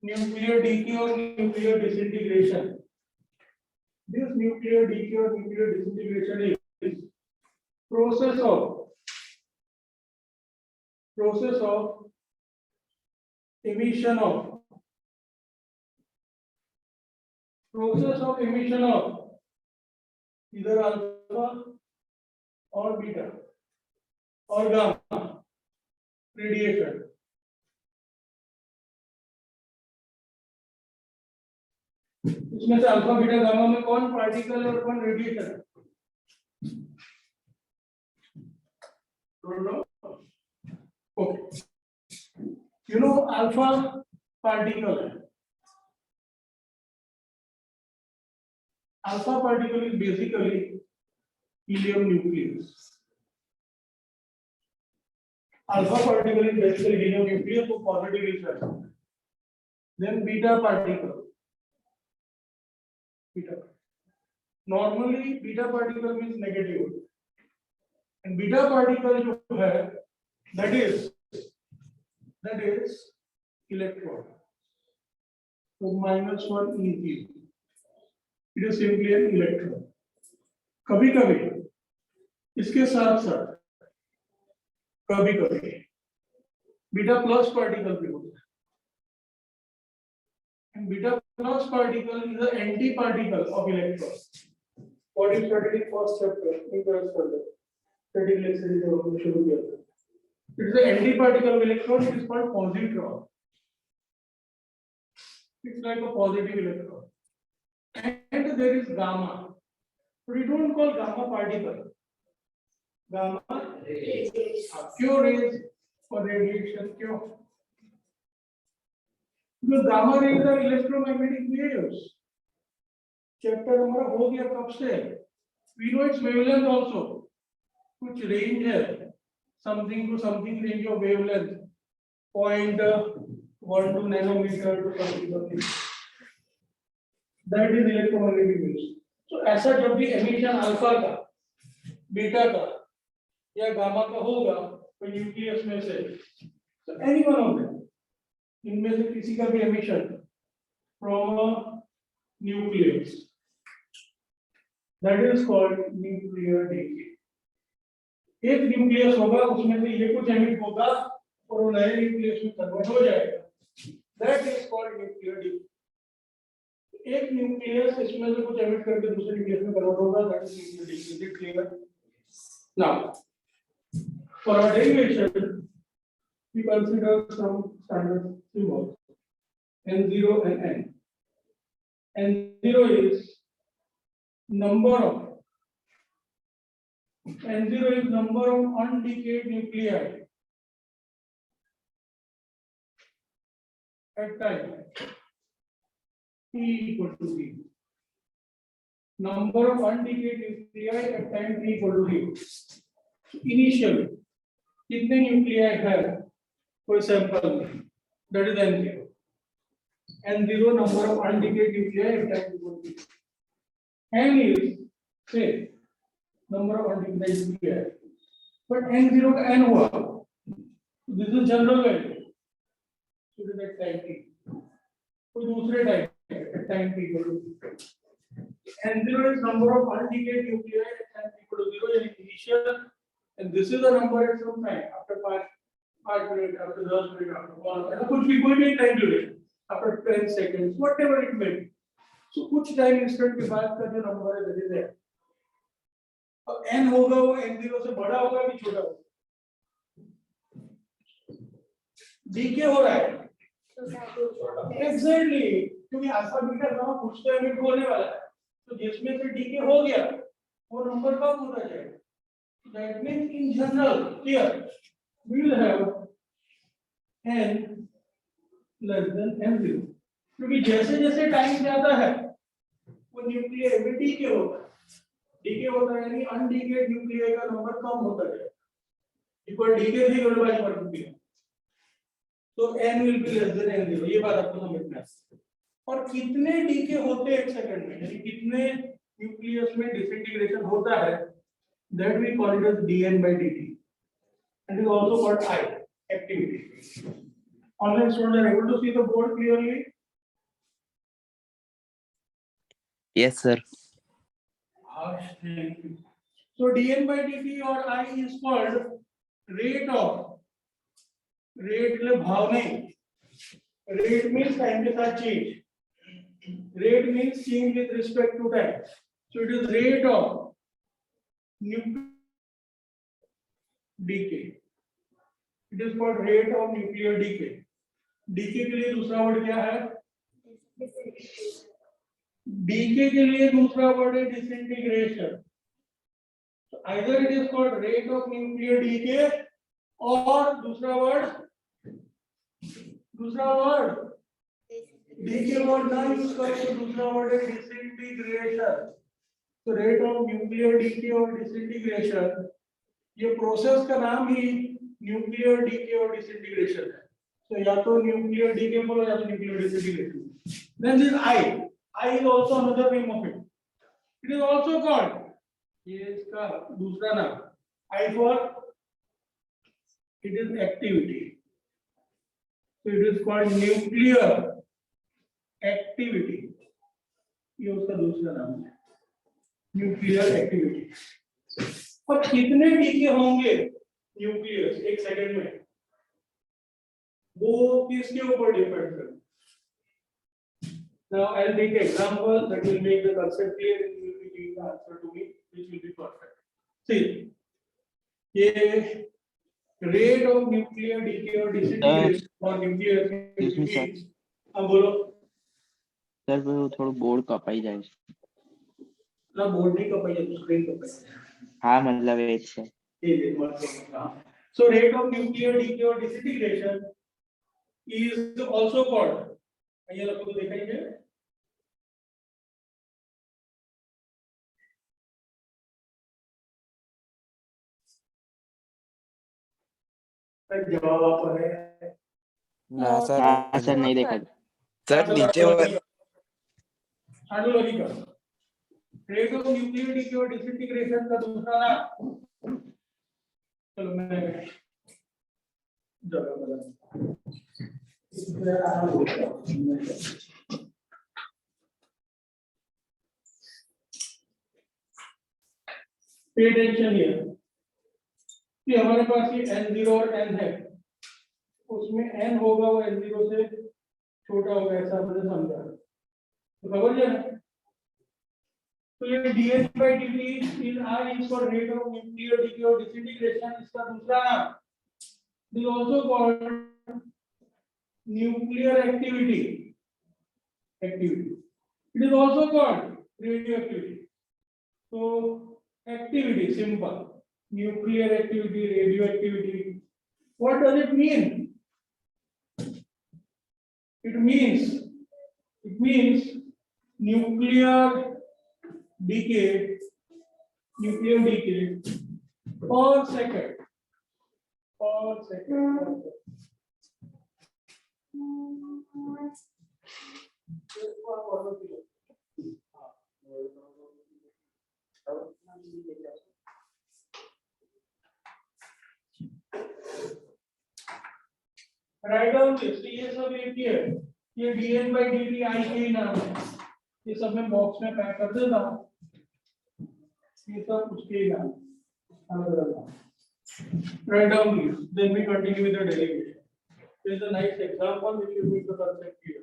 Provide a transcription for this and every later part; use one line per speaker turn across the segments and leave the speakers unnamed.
nuclear decay or nuclear disintegration. This nuclear decay or nuclear disintegration is process of emission of either alpha or beta or gamma radiation. इसमें से alpha beta gamma में कौन particle है और कौन radiation है? Okay. You know alpha particle है. Alpha particle is basically helium nucleus. Alpha particle is basically helium nucleus for positive charge. Then beta particle. Beta. Normally beta particle means negative. And beta particle जो है that is electron. So -1 eV. It is simply an electron. कभी कभी इसके साथ साथ कभी कभी beta plus particle भी होता है. And beta plus particle is the anti-particle of electron. What is studied in first chapter in correspondence? Static electricity. It is the anti-particle of electron. It is called positron. It's like a positive electron. And there is gamma. But we don't call gamma particle. Gamma क्यों rays or radiation क्यों? Because gamma rays are electromagnetic waves. Chapter हमारा हो गया कब से? We know its wavelength also. कुछ range है. Something to something range of wavelength. 0.1 to nanometer to something. That is electromagnetic waves. So ऐसा जब भी emission alpha का, beta का या gamma का होगा, तो nucleus में से, so any one of them, इनमें से किसी का भी emission from a nucleus, that is called nuclear decay. एक न्यूक्लियस होगा उसमें से ये कुछ एमिट होगा और वो नए न्यूक्लियस में कन्वर्ट हो जाएगा. That is called nuclear decay. एक न्यूक्लियस इसमें से कुछ एमिट करके दूसरे न्यूक्लियस में कन्वर्ट होगा. That is nuclear decay. Is it clear? Now, for our derivation, we consider some standard symbols N0 and N. N0 is number of undecayed nuclei at time t equal to 0. Number of undecayed nuclei at time t equal to 0. So initially, कितने nuclei है कोई sample में? That is N0. N0 number of undecayed nuclei at time t equal to 0. N is say number of undecayed nuclei. But N0 का N हुआ. This is general value. So it is at time t. कोई दूसरे time at time t equal to 0. N0 is number of undecayed nuclei at time t equal to 0 यानी initial, and this is the number at some time after 5 minutes, after 10 minutes, after 1 minute, कुछ भी कोई भी time duration, after 10 seconds, whatever it may be. So कुछ time instant के बाद का जो number है that is there. अब n होगा वो n0 से बड़ा होगा कि छोटा होगा? डीके हो रहा है एग्जैक्टली, क्योंकि अल्फा बीटा गामा कुछ तो एमिट होने वाला है. तो जिसमें से डीके हो गया वो नंबर कम होता जाएगा. That means in general here we will have n less than n0, क्योंकि जैसे जैसे टाइम जाता है वो न्यूक्लियर में डीके होता है. डीके होता है यानी अनडीकेड न्यूक्लियर का नंबर कम होता जाएगा. इक्वल डीके थी डिवाइडेड बाय क्वांटिटी. तो n will be less than n0. ये बात आपको समझना है. और कितने डीके होते हैं एक सेकंड में, यानी कितने न्यूक्लियस में डिसइंटीग्रेशन होता है, that we call it as dn by dt, and is also called I, activity. Online students are able to see the board clearly.
Yes, sir.
Thank you. So dn by dt or I is called rate of, rate मतलब भाव नहीं, rate means time के साथ change, rate means change with respect to time, so it is rate of nuclear decay, it is called rate of nuclear decay. decay के लिए दूसरा word क्या है? decay के लिए दूसरा वर्ड है disintegration. So either it is called rate of nuclear decay or दूसरा word decay word ना यूज करो तो दूसरा वर्ड है disintegration. तो rate of nuclear decay और disintegration ये प्रोसेस का नाम ही न्यूक्लियर डीके और डिसइंटीग्रेशन है. तो या तो न्यूक्लियर डीके बोलो या तो nuclear disintegration. Then this I is also another name of it. It is also called, ये इसका दूसरा नाम, I for it is activity. So it is called nuclear activity. ये उसका दूसरा नाम है, न्यूक्लियर एक्टिविटी. अब कितने डीके होंगे न्यूक्लियस एक सेकंड में, वो किसके ऊपर डिपेंड करता है. Now I'll take an example that will make the concept clear and you will be giving the answer to me, which will be perfect. See, ये rate of nuclear decay or disintegration or nuclear activity. अब बोलो.
Sir वो थोड़ा board Kapai जाए.
ना board नहीं कपाई जाए, screen Kapai.
हाँ मतलब एक से.
So rate of nuclear decay or disintegration is also called, ये लोग को देखेंगे, जवाब आप है
ना सर.
हाँ सर नहीं देखा.
सर नीचे
छाड़ो logical. Rate of nuclear decay और डिसइंटीग्रेशन का दूसरा नाम, चलो मैं जगह बदल. पे अटेंशन हियर कि हमारे पास ये n0 और n है, उसमें n होगा वो n0 से छोटा होगा, ऐसा हमने समझा. तो खबर है. तो ये dn by dt in R is for rate of nuclear decay or disintegration, इसका दूसरा नाम is also called nuclear activity. It is also called radioactivity. So activity simple, nuclear activity, radioactivity. What does it mean? It means nuclear decay per second. Write down this. ये सब एक ही है. ये dn by dt I के ही नाम है. ये सब मैं बॉक्स में पैक कर देता हूँ. ये सब उसके ही नाम. Write down this. Then we continue with the derivation. There is a nice example which will make the concept clear.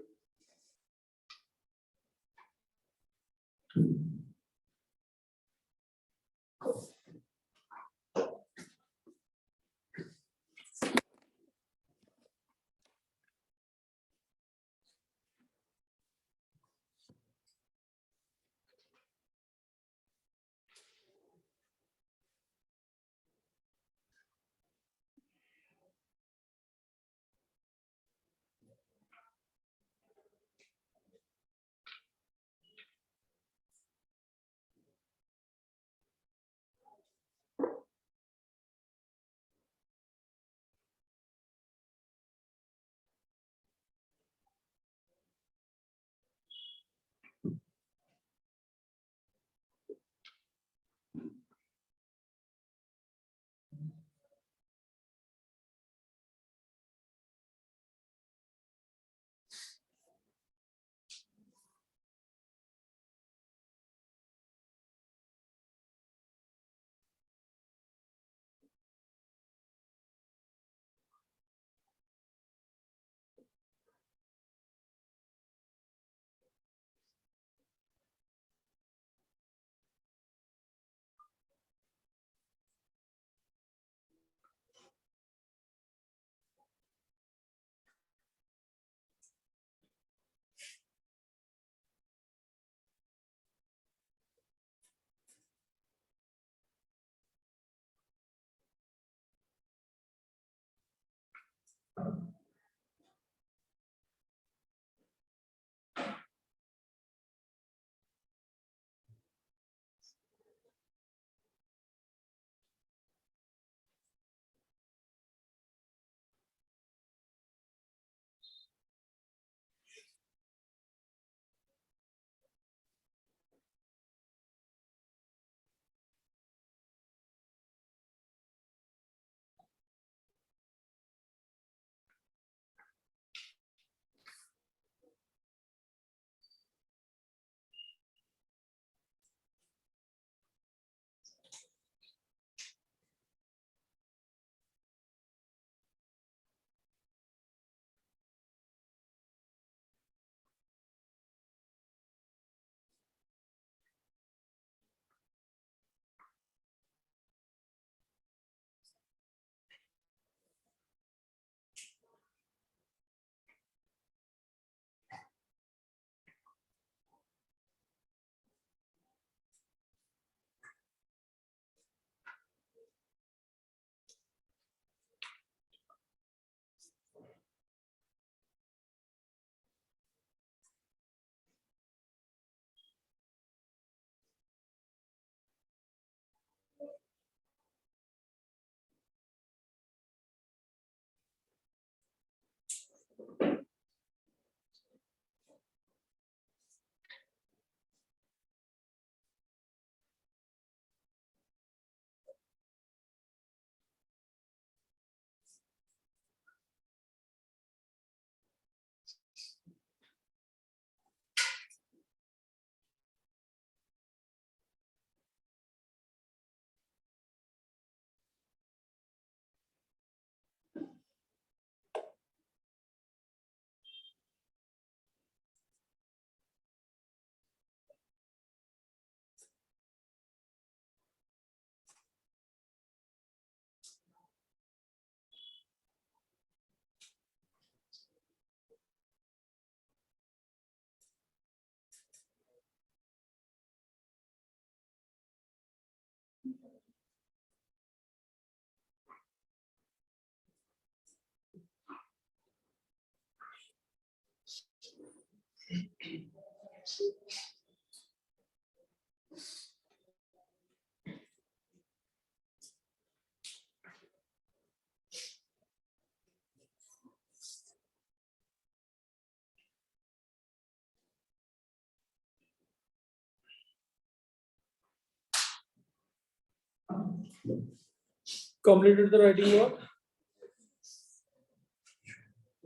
Completed the writing work.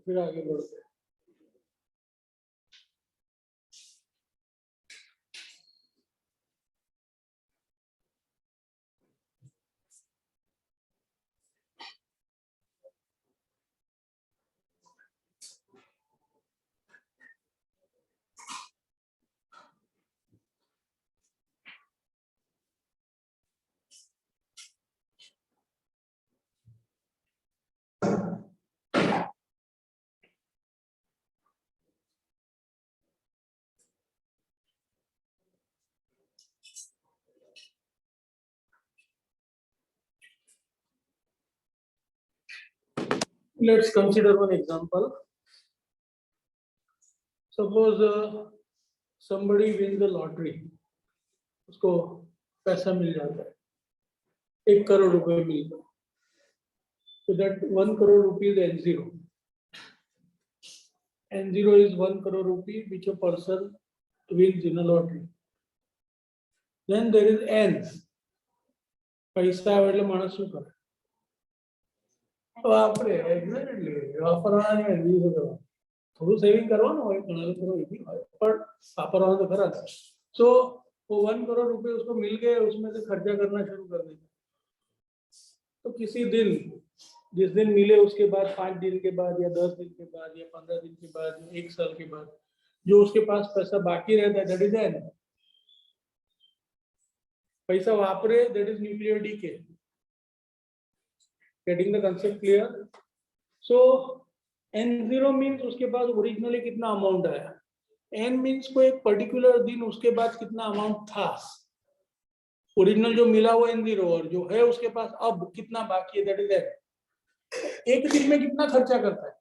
फिर आगे बढ़ते हैं. Let's consider one example. Suppose somebody wins the lottery. उसको पैसा मिल जाता है, 1 करोड़ रुपए मिल गए. So that 1 crore rupees N0. N0 is 1 crore rupee which a person wins in a lottery. Then there is N. पैसा એટલે માણસ શું કરે? વાપરે, exactly. વાપરવાના નહીં, use કરવાના. થોડું સેવિંગ કરવાનું હોય, ઘણા લોકો એવી હોય, પણ વાપરવાનું તો ખરા જ. So वो 1 करोड़ रुपए उसको मिल गए, उसमें से खर्चा करना शुरू कर देगा. तो किसी दिन, जिस दिन मिले उसके बाद 5 दिन के बाद या 10 दिन के बाद या 15 दिन के बाद या 1 साल के बाद जो उसके पास पैसा बाकी रहता है, दैट इज एन. पैसा वापरे, that is nuclear decay. Getting the concept clear? So N0 means उसके पास ओरिजिनली कितना अमाउंट आया. N मींस को एक पर्टिकुलर दिन उसके पास कितना अमाउंट था. ओरिजिनल जो मिला वो N0 और जो है उसके पास अब कितना बाकी है, दैट इज एन. एक दिन में कितना खर्चा करता है,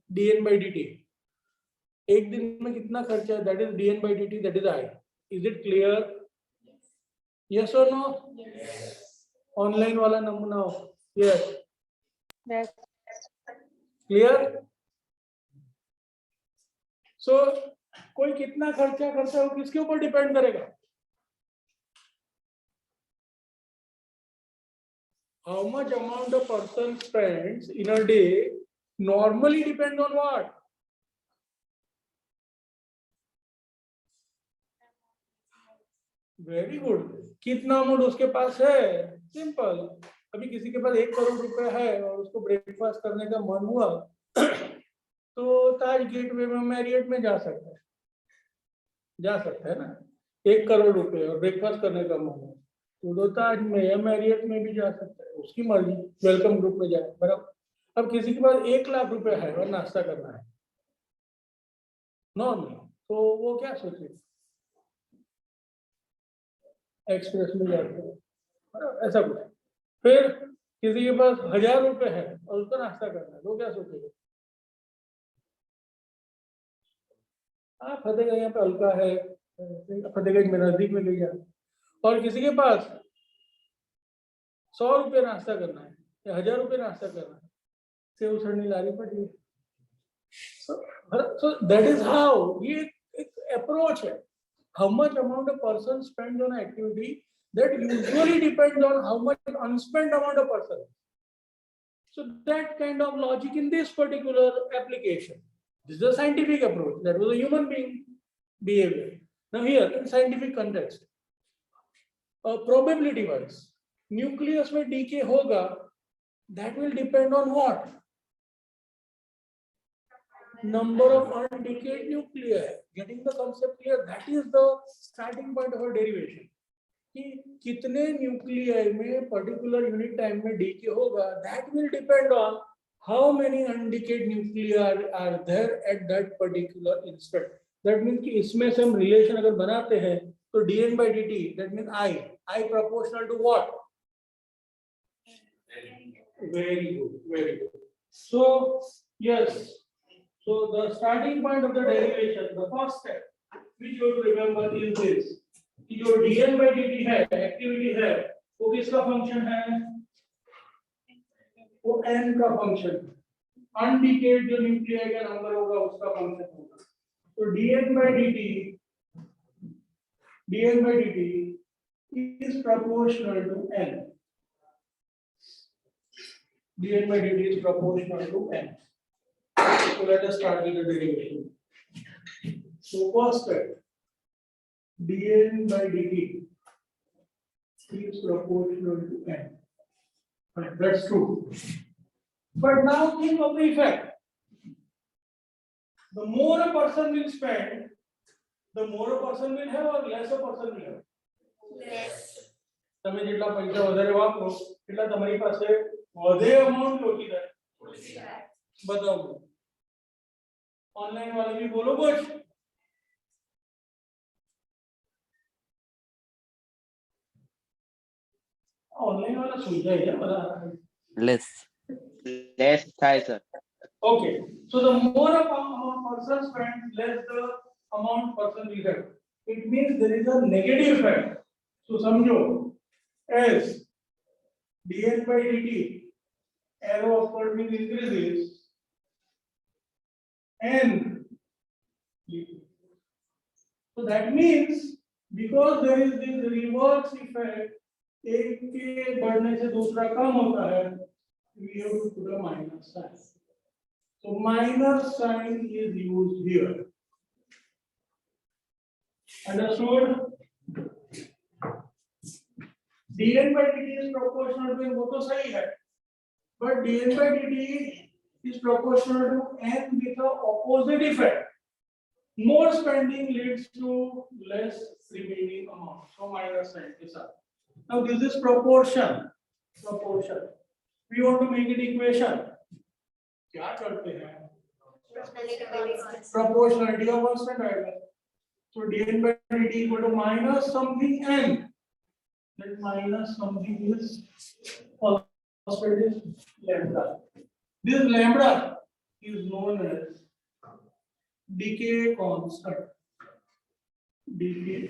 dn by dt. एक दिन में कितना खर्चा है, that is dn by dt, that is I. Is it clear? Yes और नो? ऑनलाइन वाला नमूना हो. Yes, clear? सो कोई कितना खर्चा करता है वो किसके ऊपर डिपेंड करेगा? How much amount a person spends in a day normally depends on what? Very good. कितना अमाउंट उसके पास है? सिंपल. अभी किसी के पास 1 करोड़ रुपए है और उसको ब्रेकफास्ट करने का मन हुआ तो ताज गेटवे में, मैरियट में जा सकता है. जा सकता है ना. 1 करोड़ रुपए और ब्रेकफास्ट करने का मन है तो ताज में या मैरियट में भी जा सकता है, उसकी मर्जी. वेलकम ग्रुप में जाए. बराबर. अब किसी के पास 1 लाख रुपए है और नाश्ता करना है नॉर्मल, तो वो क्या सोचे? एक्सप्रेस में जाते हैं, ऐसा कुछ. फिर किसी के पास 1000 रुपए है और उसको नाश्ता करना है, तो क्या सोचेगा? फतेहगंज यहाँ पे हल्का है, फतेहगंज में नजदीक में ले जाए. और किसी के पास 100 रुपये नाश्ता करना है या 1000 रुपये नाश्ता करना है, से उसने लानी पड़ी. So that is how, ये एक अप्रोच है. How much amount a person spends on an activity, that usually depends on how much unspent amount a person. So that kind of logic in this particular application. This is a scientific approach. That was a human being behavior. Now here in scientific context, probability wise, nucleus में decay होगा, that will depend on what? Number of undecayed nuclei. Getting the concept clear, that is the starting point of our derivation. कि कितने nuclei में particular unit time में DK होगा, that will depend on how many undecayed nuclei are there at that particular instant. That means कि इसमें से हम relation अगर बनाते हैं तो dn by dt, that means I proportional to what? Very good, very good. So yes, so the starting point of the derivation, the first step, which you have to remember is this कि जो dn by dt है activity है वो किसका function है वो n का function अनडिकेड जो न्यूक्लियाई का नंबर होगा उसका फंक्शन होगा तो dn by dt is proportional to n dn by dt is proportional to n so let us start with the derivation so first step dn by dt is proportional to n. Right, that's true. But now think of the effect. The more a person will spend, the more a person will have or less a person will have.
Less.
તમે જેટલા પૈસા વધારે વાપરો એટલા તમારી પાસે વધે amount ઓછી થાય बताओ ऑनलाइन वाले भी बोलो कुछ ऑनलाइन वाला सुन जाए बता
लेस
લેસ થાય sir
okay so the more amount person spends less the amount person will have it means there is a negative effect so समझो as dn by dt arrow upward means increases and so that means because there is this reverse effect एक के बढ़ने से दूसरा कम होता है we have to put a minus sign so minus sign is used here understood dn by dt is proportional to वो तो सही है but dn by dt is proportional to n with the opposite effect more spending leads to less remaining amount so minus sign के साथ now this is proportion we want to make it equation क्या करते हैं proportionality of constant आएगा so dn by dt equal to minus something n that minus something is constant is lambda this lambda is known as decay constant decay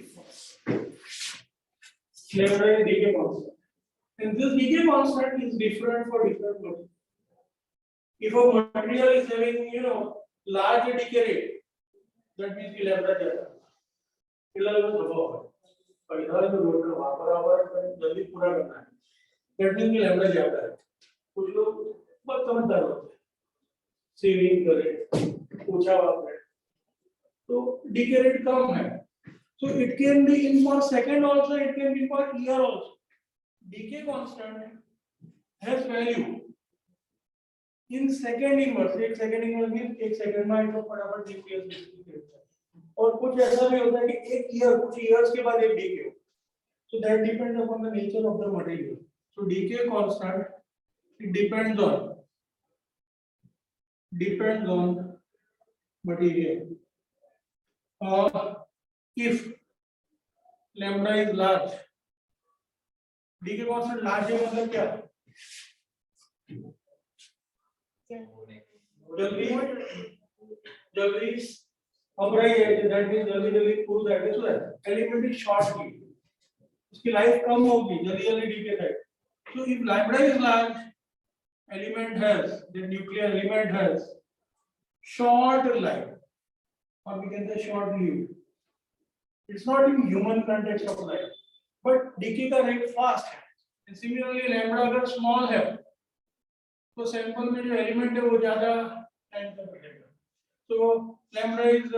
lambda is decay constant and this decay constant is different for different materials if a material is having large decay rate that means कि lambda ज्यादा इलाज में दबाव है और इधर जो road में बराबर जल्दी पूरा करना है that means कि lambda ज्यादा है कुछ लोग बहुत समझदार होते हैं सेविंग करें ऊंचा वापरे तो decay rate कम है so it can be in for second also it can be for year also decay constant has value in second inverse एक second inverse means एक second में इसको फटाफट decay और कुछ ऐसा भी होता है कि एक ईयर कुछ इयर्स के बाद एक decay so that depends upon the nature of the material so decay constant it depends on material if lambda is large decay constant large है मतलब क्या जल्दी अबराई है that means जल्दी prove that is that element is short lived उसकी life कम होगी जल्दी decay है so if lambda is large element has the nuclear element has short life or we can say short lived it's not in human context of life but decay का rate fast है and similarly lambda अगर small है तो sample में जो element है वो ज्यादा टाइम तक रहेगा so lambda is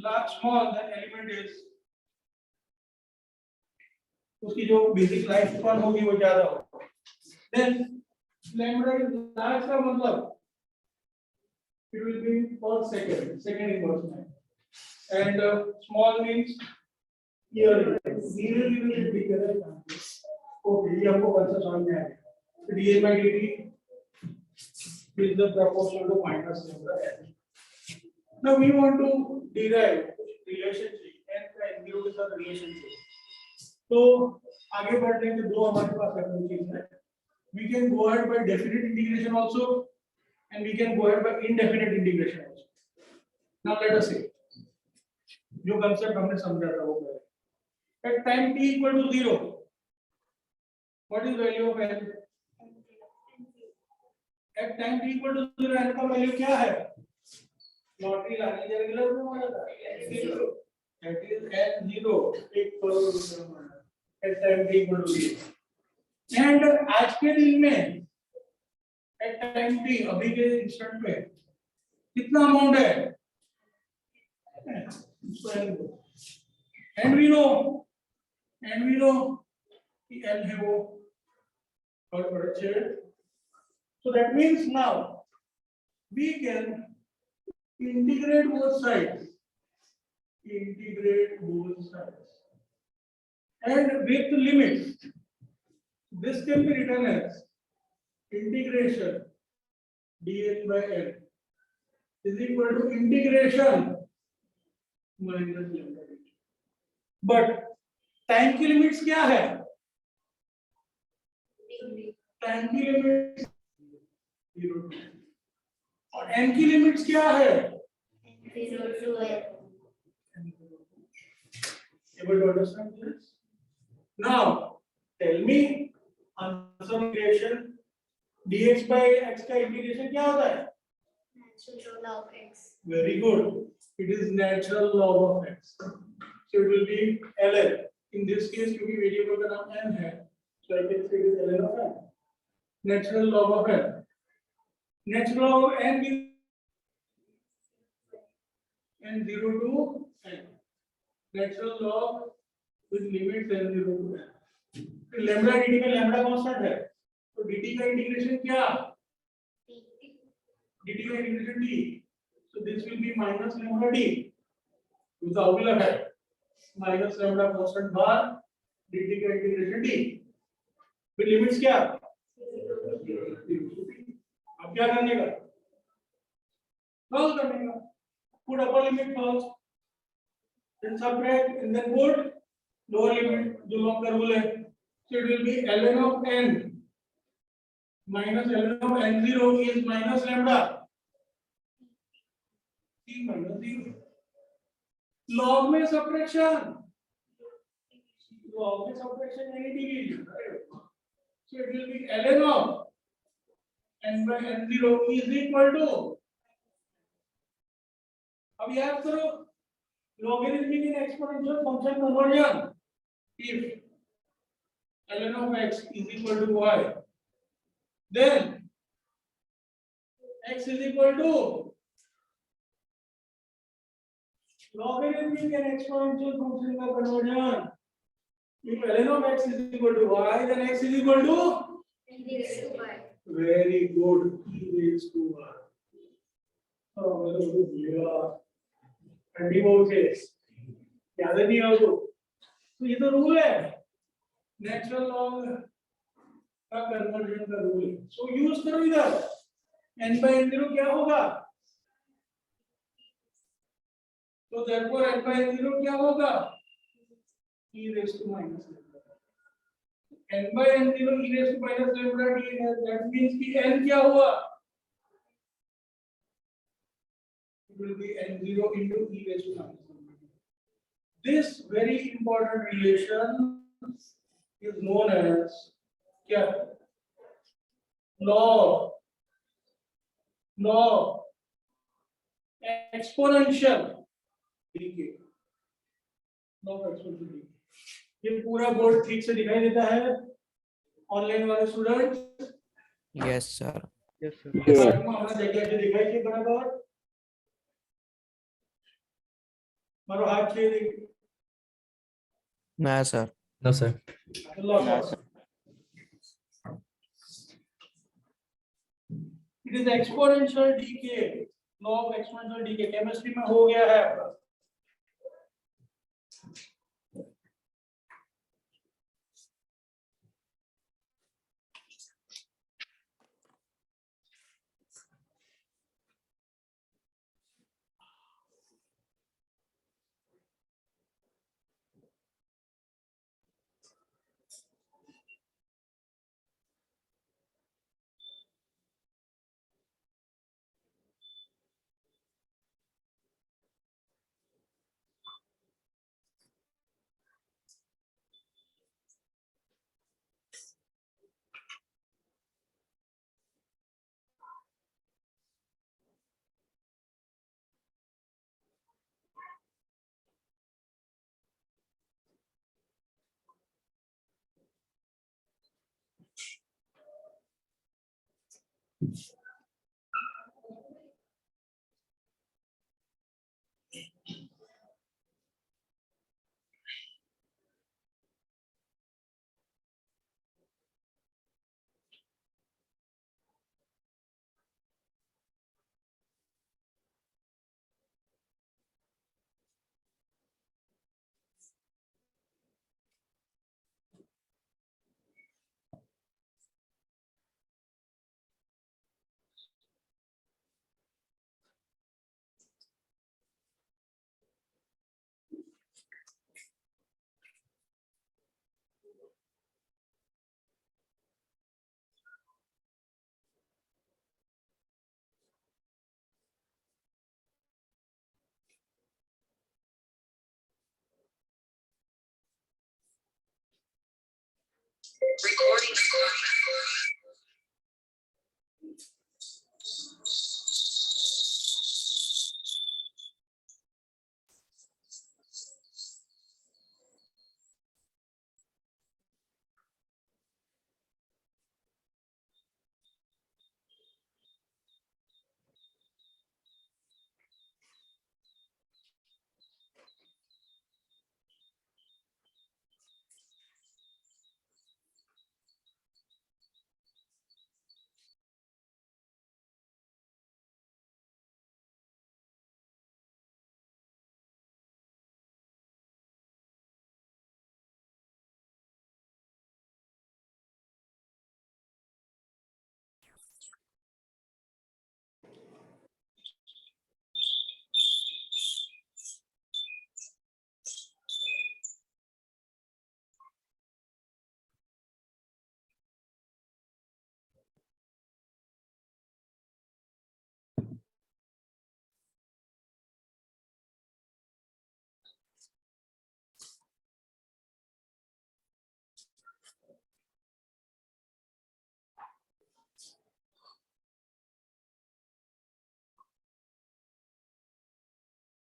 large small then element is उसकी जो बेसिक लाइफ स्पैन होगी वो ज्यादा होगी then lambda is large का मतलब it will be per second inverse में and small means year will be correct okay ये हमको कंसेप्ट समझ में आएगा dn by dt is the proportional to minus lambda n now we want to derive relationship n का n0 के साथ relationship तो आगे बढ़ने के दो हमारे पास अप्रोचेस हैं we can go ahead by definite integration also and we can go ahead by indefinite integration also now let us see जो कंसेप्ट हमने समझा था वो पहले। At time t equal to 0 what is value of n? At time t equal to 0 n का वैल्यू क्या है? लॉटरी लाने के रेगुलर में माना था that is n0 equal to at time t equal to 0। And आज के दिन में एट टाइम t अभी के इंस्टेंट पे कितना अमाउंट है? एंड वी नो कि n है वो और बड़े। So that means now we can integrate both sides, and with limits. This can be written as integration dx by n is equal to integration minus lambda dt. But time की limits क्या है? Time की limits 0 और n की limits क्या है?
0 to n.
Able to understand this? Now tell me answer integration dx by x का integration क्या होता है?
Natural log of x.
Very good. It is natural log of x. So it will be ln. In this case, क्योंकि variable का नाम n है, so I can say it is ln of n. Natural log of n. Natural log of n is n0 to n. Natural log with limits n0 to n. Lambda dt का lambda constant है, तो dt का integration क्या? dt का integration d. So this will be minus lambda d. तो अगला है minus lambda constant बार dt का इंटीग्रेशन d। फिर लिमिट्स क्या? अब क्या करने का? सॉल्व करने का। Put upper limit first, then subtract and then put lower limit जो लॉग का रूल है। So it will be ln of n minus ln of n0 is minus lambda t minus 0। Log में subtraction, log में subtraction यानी division, so it will be ln of n by n0 is equal to, अब याद करो logarithmic and exponential function conversion, if ln of x is equal to y, then x is equal to logarithmic and exponential function का conversion। If ln of x is equal to y, then x is equal to
e raised to y.
very good e raised to y। तो भैया ठंडी बहुत है, याद नहीं आओ तो ये तो रूल है, नेचुरल लॉग का कन्वर्जन का रूल है। सो यूज करो इधर, n by n0 क्या होगा? तो therefore n by n0 क्या होगा? e raised to minus lambda। n by n0 e raised to minus lambda d है, that means कि n क्या हुआ? It will be n0 into e raised to minus lambda d। This very important relation is known as क्या? Log exponential decay। log exponential decay। ये पूरा board ठीक से दिखाई देता है ऑनलाइन वाले स्टूडेंट?
Yes, sir.
हमारा जगह से दिखाई थी बराबर, मारो हाथ छे देखिए।
No, sir.
No, sir.
Allah
sir.
It is exponential decay, log exponential decay। Chemistry में हो गया है आपका।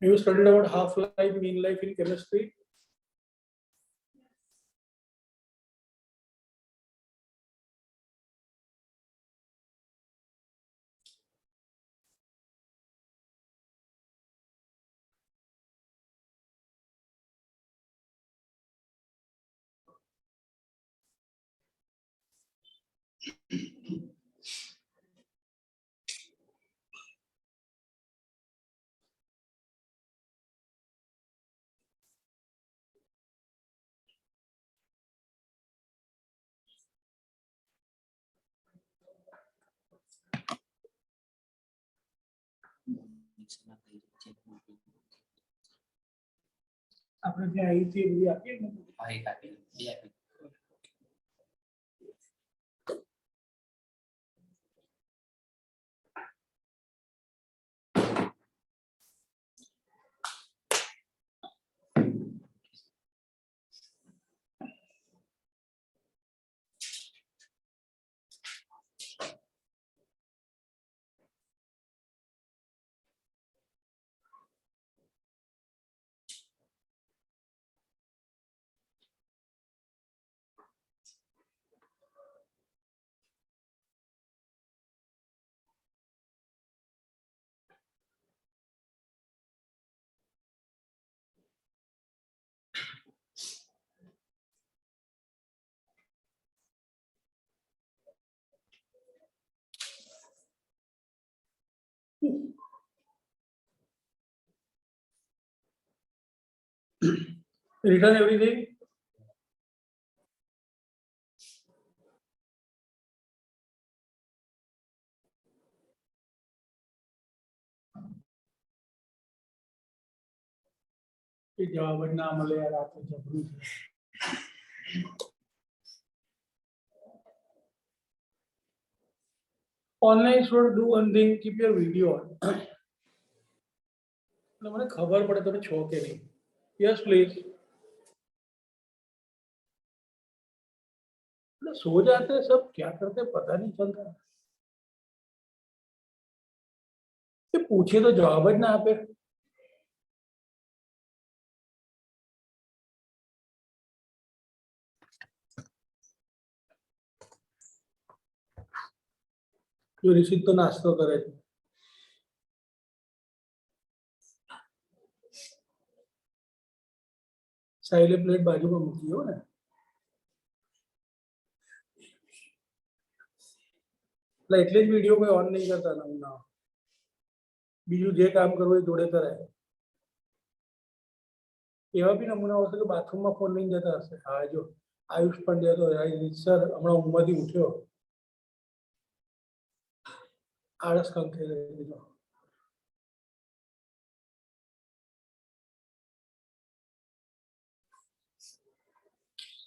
You studied about half-life, mean life in chemistry. આપણે ત્યાં આવી હતી એ બધી આપીએ ને. Written everything. એ જવાબ જ ના મળે યાર, આ તો જબરું છે. Online should do one thing, keep your video on. એટલે મને ખબર પડે તમે છો કે નહીં. Yes please. सो जाते हैं सब, क्या करते हैं पता नहीं चलता. ये पूछे तो जवाब જ ના આપે. જો રિષિત તો નાસ્તો કરે છે. साइले प्लेट बाजू में मूकी हो ने એટલે જ વિડિયો કોઈ ઓન નહીં કરતા નમૂના બીજું જે કામ કરવું એ જોડે કરાય એવા બી નમૂનાઓ હશે કે બાથરૂમમાં ફોન લઈને જતા હશે હા જો આયુષ પંડ્યા તો સર હમણાં ઊંઘમાંથી ઉઠ્યો આળસ કંખે દીધો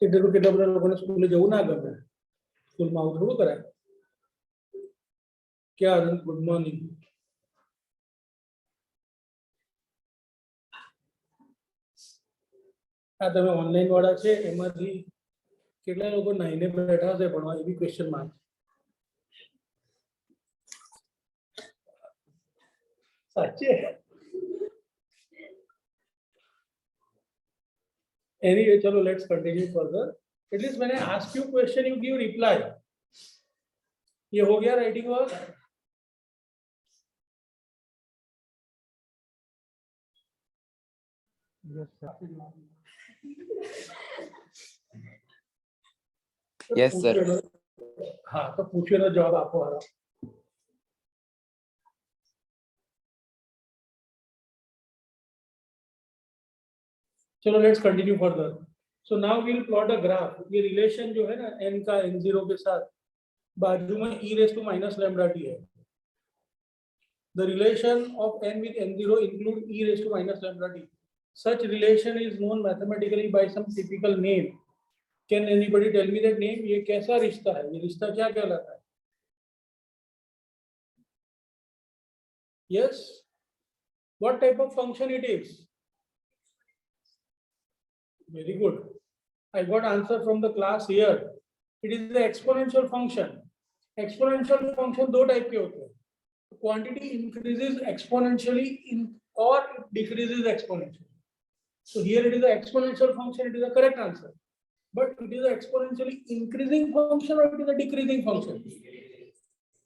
એટલે તો કેટલા બધા લોકોને સ્કૂલે જવું ના ગમે સ્કૂલમાં આવું થોડું કરાય क्या गुड मॉर्निंग આ તમે ઓનલાઈન વાળા છે એમાંથી કેટલા લોકો નાઈને બેઠા છે ભણવા એ બી ક્વેશ્ચન માર્ક સાચે anyway चलो लेट्स कंटिन्यू फर्दर एटलीस्ट मैंने ask you question you give reply ये हो गया राइटिंग वर्क
Yes, sir.
हाँ तो पूछिए ना जवाब आपको आ रहा चलो let's continue further so now we will plot a graph ये रिलेशन जो है ना n का n0 के साथ बाजू में e raised to minus lambda t है the relation of n with n0 include e raised to minus lambda t such relation is known mathematically by some typical name can anybody tell me that name ये कैसा रिश्ता है ये रिश्ता क्या कहलाता है yes what type of function it is very good I got answer from the class here it is the exponential function दो टाइप के होते हैं quantity increases exponentially in or decreases exponentially so here it is the exponential function it is the correct answer but it is an exponentially increasing function or it is a decreasing function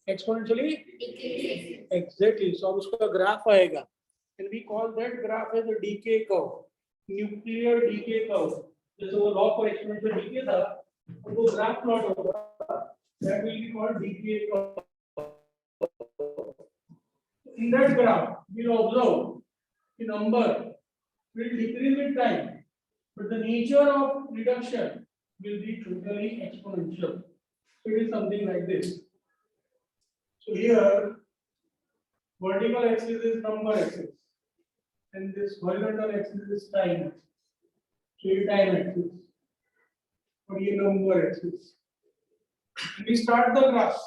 exponentially
Decreasing.
exactly so अब उसका graph आएगा and we call that graph as a decay curve nuclear decay curve जैसे वो log for exponential decay था वो graph plot होगा that will be called decay curve in that graph we'll observe the number will decrease with time but the nature of reduction will be totally exponential so it is something like this so here vertical axis is number axis and this horizontal axis is time so ये time axis और ये number axis we start the graph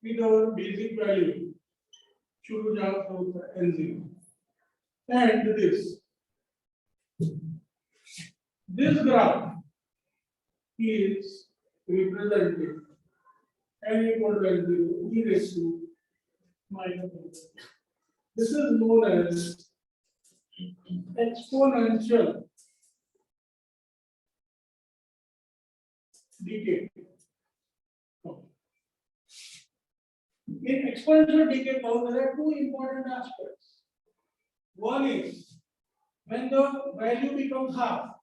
with our basic value शुरू जहाँ से होता है n0 and this graph is represented n equal to n0 e raised to minus 1. This is known as exponential decay. In exponential decay curve, there are two important aspects. One is when the value becomes half.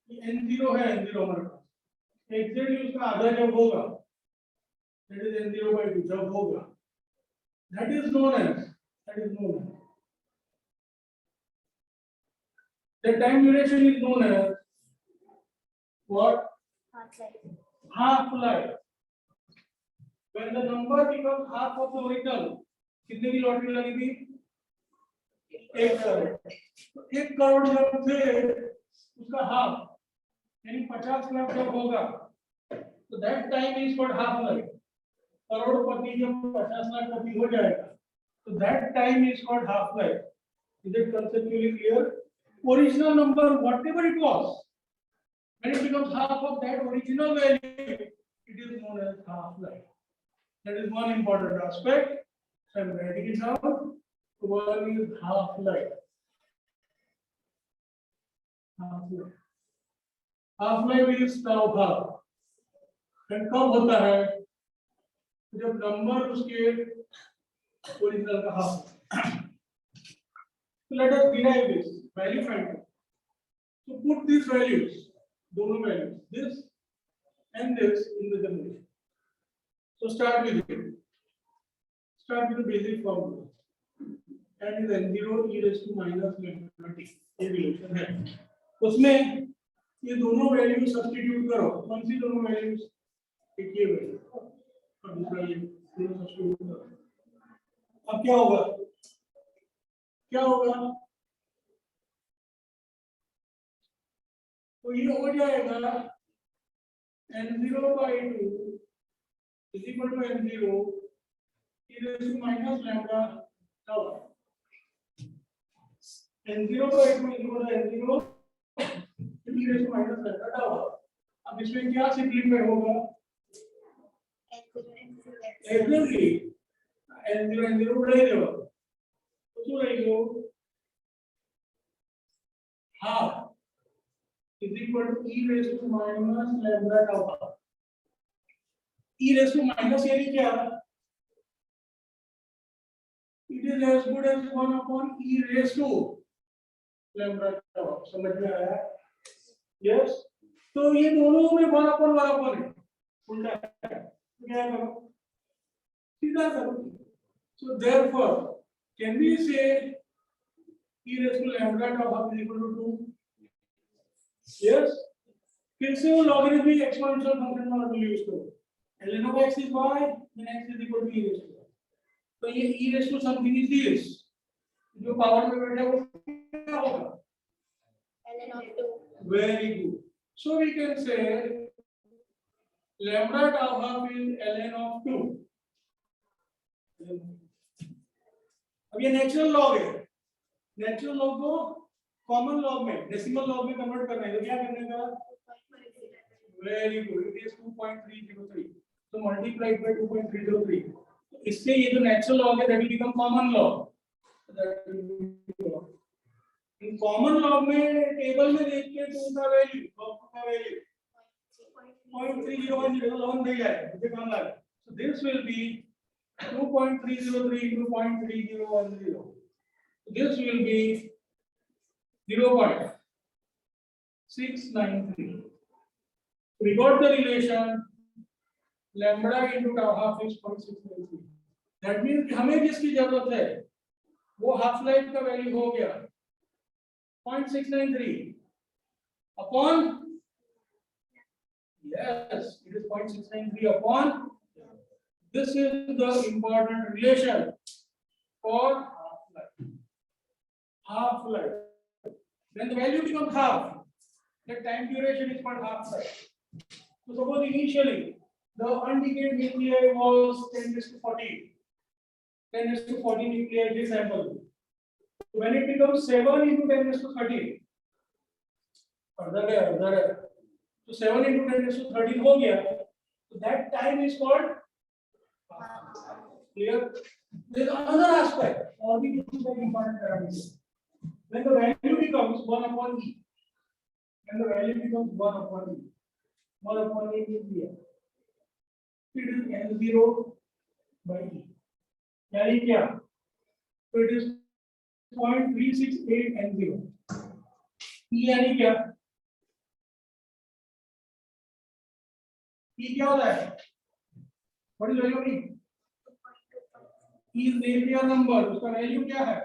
n0 है n0 हमारे पास exactly उसका आधा जब होगा that is n0/2 जब होगा that is known as the time duration is known as what half life when the number becomes half of the original कितने की लॉटरी लगी थी 1 करोड़ तो 1 करोड़ जब थे उसका हाफ यानी 50 लाख जब होगा तो that time is called half life करोड़पति जब 50 लाख पति हो जाएगा तो that time is called half life is it conceptually clear original number whatever it was when it becomes half of that original value it is known as half life that is one important aspect so I'm writing it down one is half life half life is tau half and कब होता है जब number उसके original का half so let us derive this value find So put these values, दोनों values, this and this in the generation. So start with it. Start with the basic formula. And is n0 e raised to minus lambda t. ये relation है. उसमें ये दोनों value substitute करो. कौन सी दोनों values? एक ये वैल्यू और दूसरा ये दोनों सब्स्टिट्यूट करो. अब क्या होगा? क्या होगा? तो ये हो जाएगा n0 by 2 is equal to n0 e raised to minus lambda tau. n0 by 2 is equal to n0 e raised to minus lambda tau. अब इसमें क्या सिंपलीफाई होगा? Exactly n0 उड़ाएगा. तो શું રહી ગયો? half is equal to e raised to minus lambda tau. E raised to minus यानी क्या? It is as good as 1 upon e raised to lambda tau. समझ में आया? Yes. तो ये दोनों में 1 upon है. उल्टा है. तो क्या करो? सीधा करो. So therefore, can we say e raised to lambda tau is equal to 2? Yes. फिर से वो लॉगरिथमिक एक्सपोनेंशियल फंक्शन में यूज करो. ln of x is y, then x is equal to e raised to y. तो ये e raised to something is this. जो power में बैठा है वो क्या होगा?
ln of 2.
Very good. So we can say lambda tau half is ln of 2. अब ये नेचुरल लॉग है. नेचुरल लॉग को कॉमन लॉग में, डेसिमल लॉग में कन्वर्ट करना है. तो क्या करने का? Very good. It is 2.303. So multiplied by 2.303. इससे ये जो नेचुरल लॉग है that will become common log. In common log में टेबल में देख के 2 का वैल्यू, का वैल्यू 0.3010 दे जाए. मुझे काम लगा. So this will be 2.303 into 0.3010. So this will be 0.693. We got the relation lambda into tau half is 0.693. That means कि हमें जिसकी जरूरत है वो हाफ लाइफ का वैल्यू हो गया 0.693 upon, yes, it is 0.693 upon. This is the important relation for half life. Half life. Then the value becomes half. The time duration is called half life. So suppose initially the undecayed nuclei was 10 raised to 14. 10 raised to 14 nuclei this sample. When it becomes 7 into 10 raised to 13. Further है. So 7 into 10 raised to 13 हो गया. So that time is called clear. There is another aspect or we use the important parameter. When the value becomes 1 upon e. When the value becomes 1 upon e. 1 upon e is here. It is n0 by e. यानी क्या? So it is 0.368 n0. e यानी क्या? e क्या होता है? What is value of e? e is Napier number. उसका value क्या है?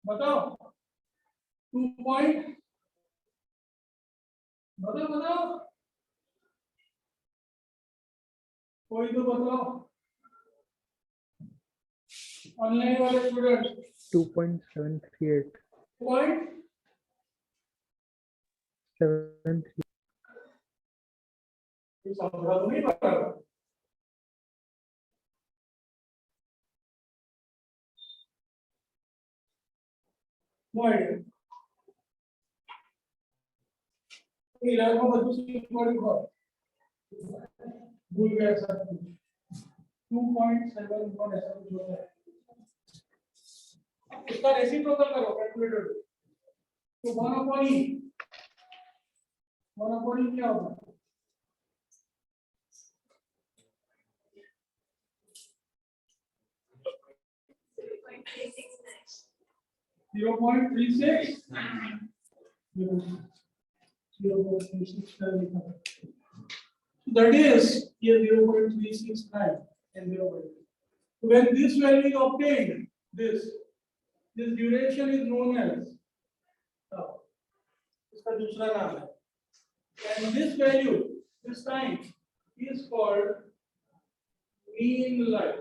बताओ. 2 point. बताओ. कोई तो बताओ. ऑनलाइन वाले स्टूडेंट
2.738.
पॉइंट
73.
नहीं पता. No idea. ये लगभग बच्चों से रिकॉर्डिंग हुआ. भूल गया सब कुछ. 2.7 और ऐसा कुछ होता है. इसका रेसिप्रोकल करो कैलकुलेटर. तो 1 upon e. 1 upon e क्या होगा? 0.36. 0.369. That is here 0.369 and 0.3. When this value is obtained, this duration is known as tau. इसका दूसरा नाम है. And this value, this time, is called mean life.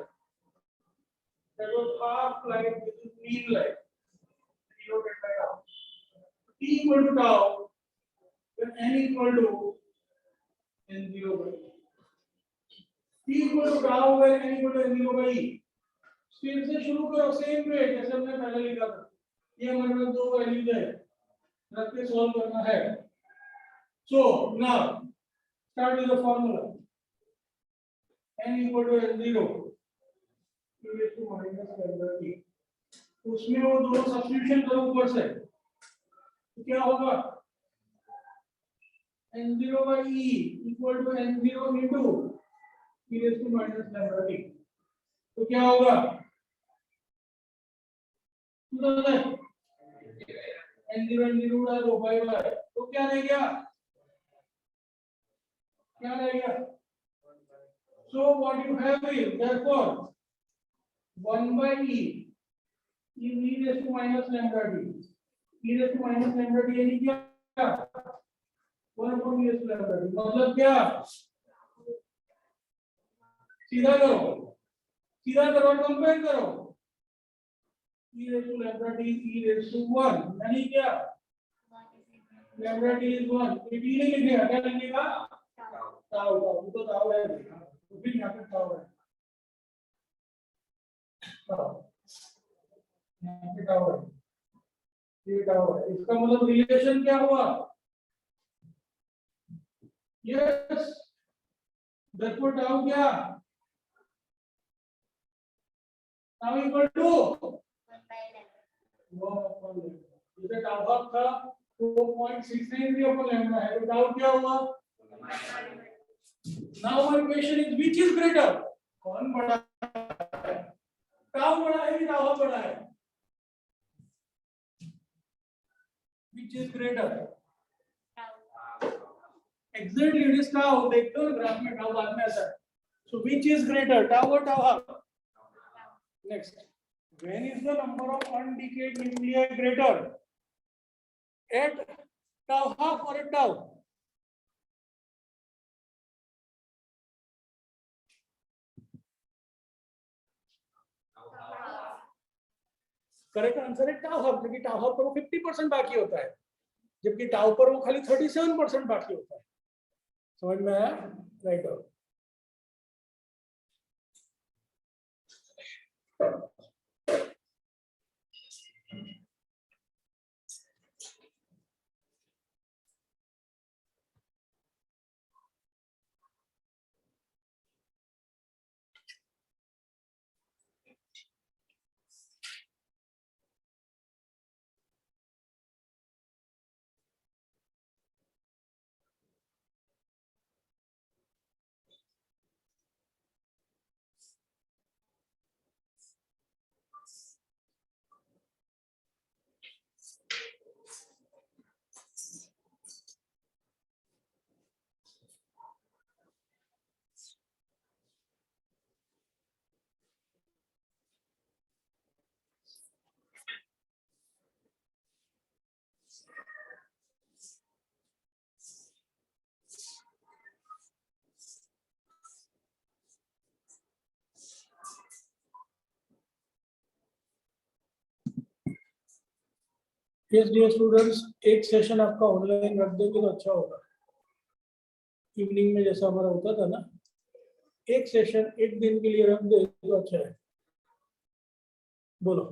That was half life. This is mean life. Denoted by tau. T equal to tau when n equal to n0 by e. T equal to tau when n equal to n0 by e. फिर से शुरू करो same way जैसे हमने पहले लिखा था. ये हमारे पास दो वैल्यूज है, रख के सॉल्व करना है. So now start with the formula. N equal to n0 e raised to minus lambda t. उसमें वो दोनों सब्स्टिट्यूशन करो ऊपर से, तो क्या होगा? n0 by e equal to n0 into e raised to minus lambda t. तो क्या होगा? n0 n0 उड़ा दो, बाय बाय. तो क्या रह गया? क्या रहेगा? So what you have is therefore 1 by e is e raised to minus lambda t. E raised to minus lambda t यानी क्या? 1 upon e raised to lambda t. मतलब क्या? सीधा करो और कंपेयर करो. e raised to lambda t e raised to 1 यानी क्या? lambda t is 1. ये t नहीं लिखेगा, क्या लिखेगा? ताऊ. तो ताऊ है, तो फिर यहाँ पे ताऊ है. यहाँ पे ताऊ है, ये ताऊ है. इसका मतलब रिलेशन क्या हुआ? यस, therefore ताऊ क्या? ताऊ इक्वल टू 1/11. जैसे ताऊ भाग था 4.693 upon lambda है, तो ताऊ क्या हुआ? Now my question is which is greater? कौन बड़ा है? ताऊ बड़ा है कि ताऊ बड़ा है? Which is greater? Exactly, it is tau. देखते हो ना ग्राफ में tau बाद में ऐसा है. So which is greater, tau or tau half? Next, when is the number of undecayed nuclei greater? At tau half or at tau? Correct answer है tau half, क्योंकि टाउ हाफ पर वो 50% बाकी होता है, जबकि टाउ पर वो खाली 37% बाकी होता है. समझ में आया? राइट. Yes, dear students, एक सेशन आपका ऑनलाइन रख देंगे तो अच्छा होगा. इवनिंग में जैसा हमारा होता था ना, एक सेशन एक दिन के लिए रख दे तो अच्छा है. बोलो,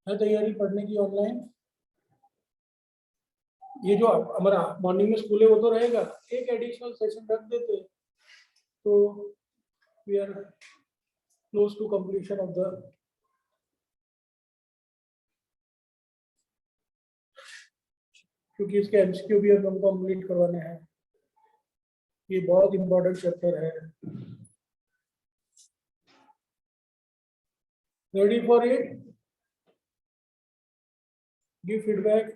है तैयारी पढ़ने की ऑनलाइन? ये जो हमारा मॉर्निंग में स्कूल है वो तो रहेगा, एक एडिशनल सेशन रख देते तो we are close to completion of the. क्योंकि इसके एमसीक्यू भी हम लोग कंप्लीट करवाने हैं. ये बहुत इंपॉर्टेंट चैप्टर है. Ready for it? Give feedback.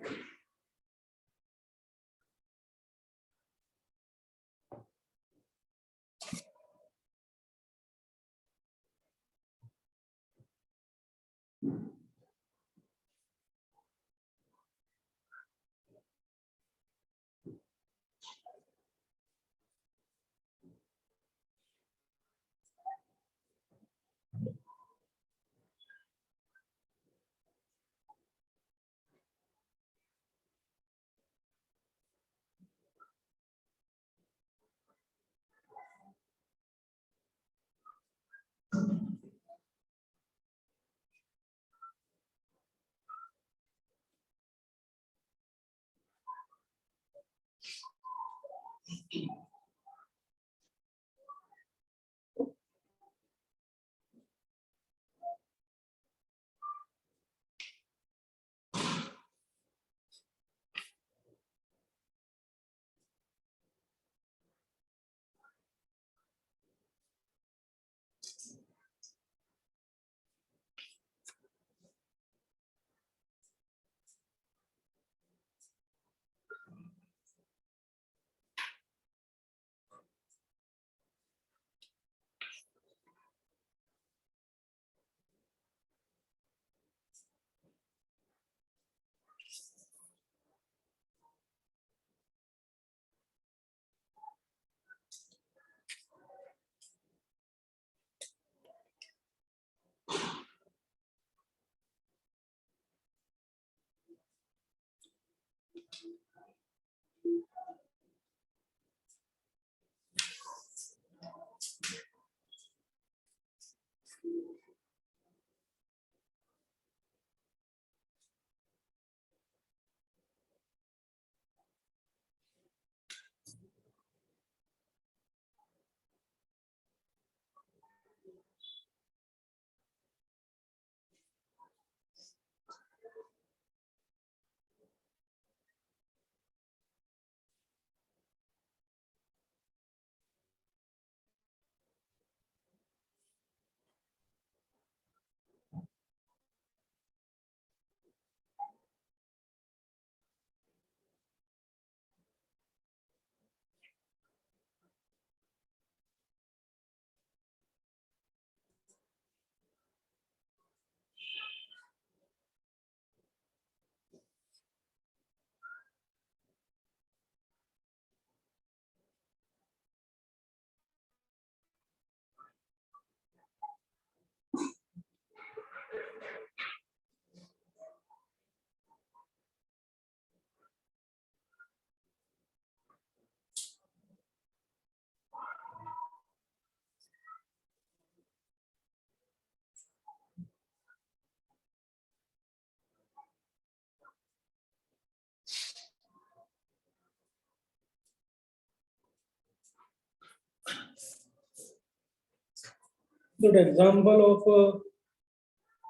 Good example of a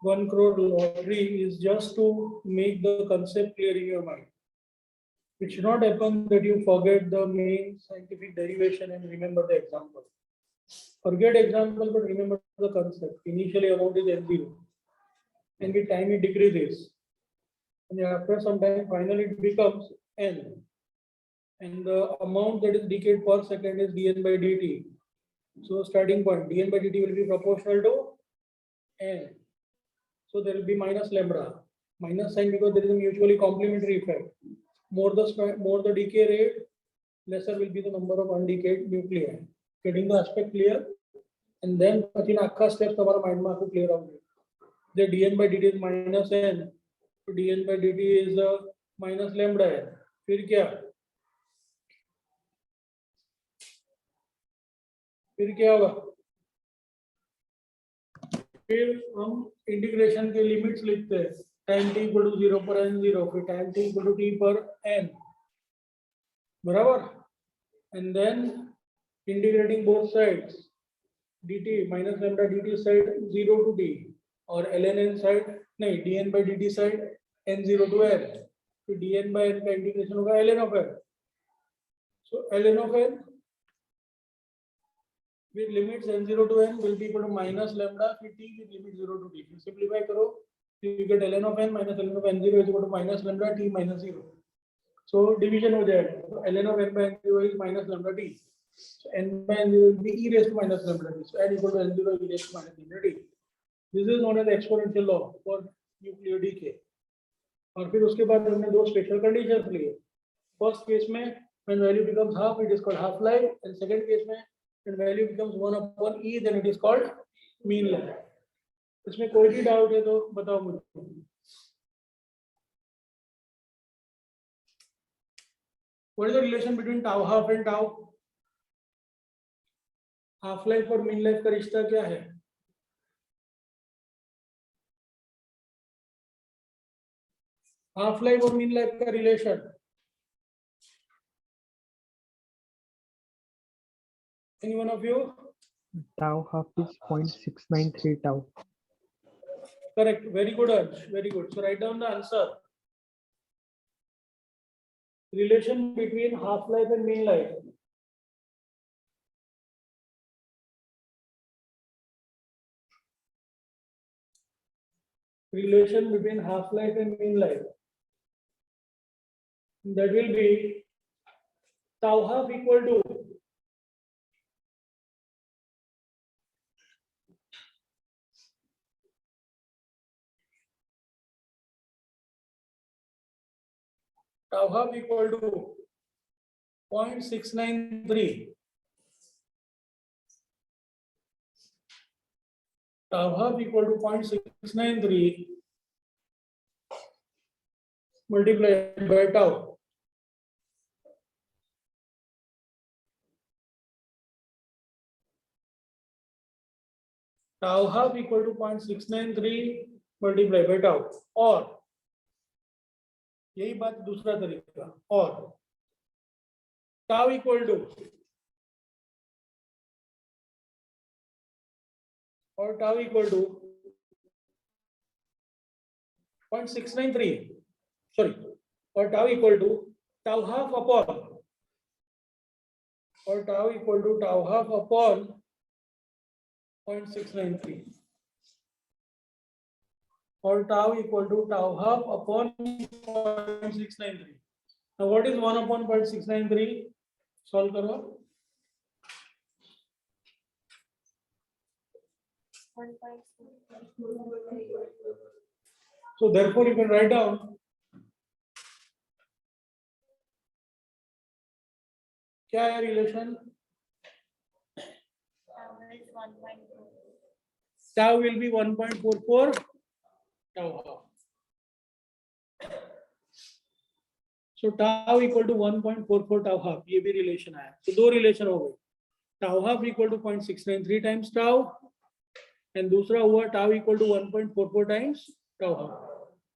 1 crore lottery is just to make the concept clear in your mind. It should not happen that you forget the main scientific derivation and remember the example. Forget example, but remember the concept. Initially amount is N0. And with time it decreases. And after some time, finally it becomes N. And the amount that is decayed per second is dN by dt. So starting point, dN by dt will be proportional to N. So there will be minus lambda. Minus sign because there is a mutually complementary effect. More the decay rate, lesser will be the number of undecayed nuclei. Getting the aspect clear, and then પછી આખા steps તમારા માઇન્ડમાં આખું clear out. The dN by dt is minus n, so dN by dt is minus lambda n. फिर क्या होगा? फिर हम integration के लिमिट्स लिखते हैं. टाइम t इक्वल टू 0 पर n0, फिर time t equal to t पर n, बराबर. And then integrating both sides, dt minus lambda dt side 0 to t, और ln n side नहीं dn by dt side n0 to n, फिर dn by n का integration होगा ln of n. So ln of n with limits n0 to n will be equal to minus lambda फिर t with limit 0 to t. फिर simplify करो, You get ln of n minus ln of n0 is equal to minus lambda t minus 0. So division हो जाएगा. So ln of n by n0 is minus lambda t. So n by n0 will be e raised to minus lambda t. So n equal to n0 e raised to minus lambda t. This is known as exponential law for nuclear decay. और फिर उसके बाद हमने दो special conditions लिए. First case में when value becomes half it is called half life, and second case में when value becomes 1 upon e then it is called mean life. इसमें कोई भी डाउट है तो बताओ मुझे. What is the relation between tau half and tau? Half life और mean life का रिश्ता क्या है? हाफ लाइफ और मीन लाइफ का relation. Any one of you?
Tau half is 0.693 tau.
Correct. Very good, Arsh. Very good. So write down the answer. Relation between half life and mean life. Relation between half life and mean life. That will be tau half equal to tau half equal to 0.693. Tau half equal to 0.693 multiplied by tau. Tau half equal to 0.693 multiplied by tau. और यही बात दूसरा तरीका. और tau equal to or tau equal to 0.693. Sorry, or tau equal to tau half upon or tau equal to tau half upon 0.693 or tau equal to tau half upon 0.693. Now what is 1 upon 0.693? Solve करो.
1.4.
So therefore you can write down क्या है relation?
Is 1.4.
Tau will be 1.44 tau half. So tau equal to 1.44 tau half. ये भी relation आया. तो दो relation हो गए. Tau half equal to 0.693 times tau and दूसरा हुआ tau equal to 1.44 times tau half.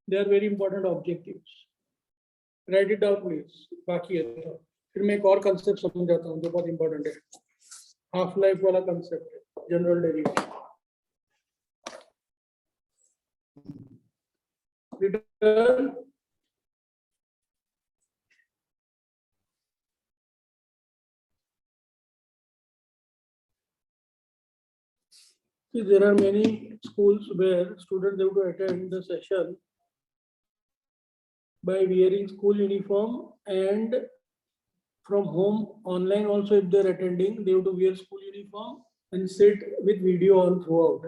They are very important objectives. Write it down please. बाकी है तो फिर मैं एक और concept समझाता हूँ जो बहुत important है. Half life वाला concept है. General derivation. Return. See, there are many schools where students have to attend the session by wearing school uniform, and from home online also if they are attending they have to wear school uniform and sit with video on throughout.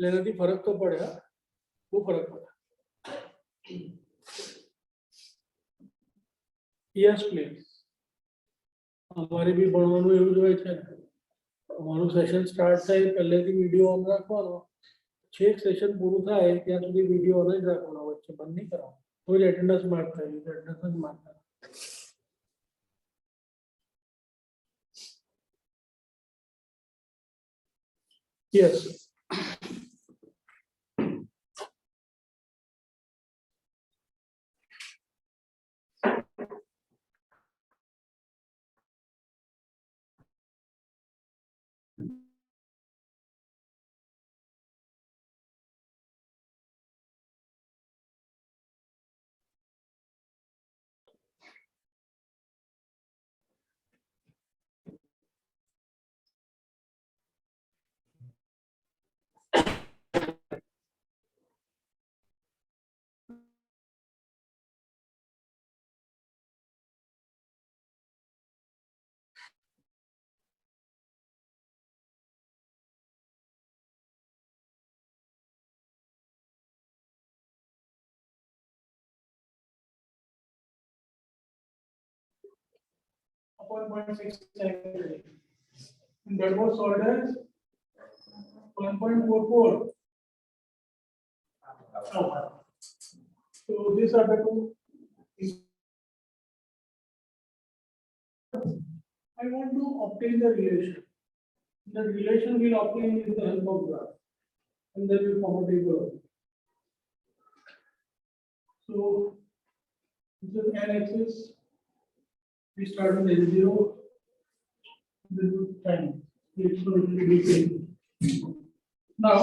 लेना थी फर्क तो पड़ेगा, वो फर्क पड़ा. Yes please. અમારી બી ભણવાનું એવું જ હોય છે. અમારું સેશન સ્ટાર્ટ થાય પહેલેથી વિડીયો ઓન રાખવાનો, છેક સેશન પૂરું થાય ત્યાં સુધી વિડીયો ઓન જ રાખવાનો, વચ્ચે બંધ નહીં કરવાનો. તો જ એટેન્ડન્સ માર્ક થાય. એટેન્ડન્સ જ માર્ક થાય. Yes. 1.693. And that was solved as 1.44. So these are the two. I want to obtain the relation. The relation will obtain with the help of graph, and then we form a table. So this is n axis. We start with n0. This is time. It's going to be decreasing. Now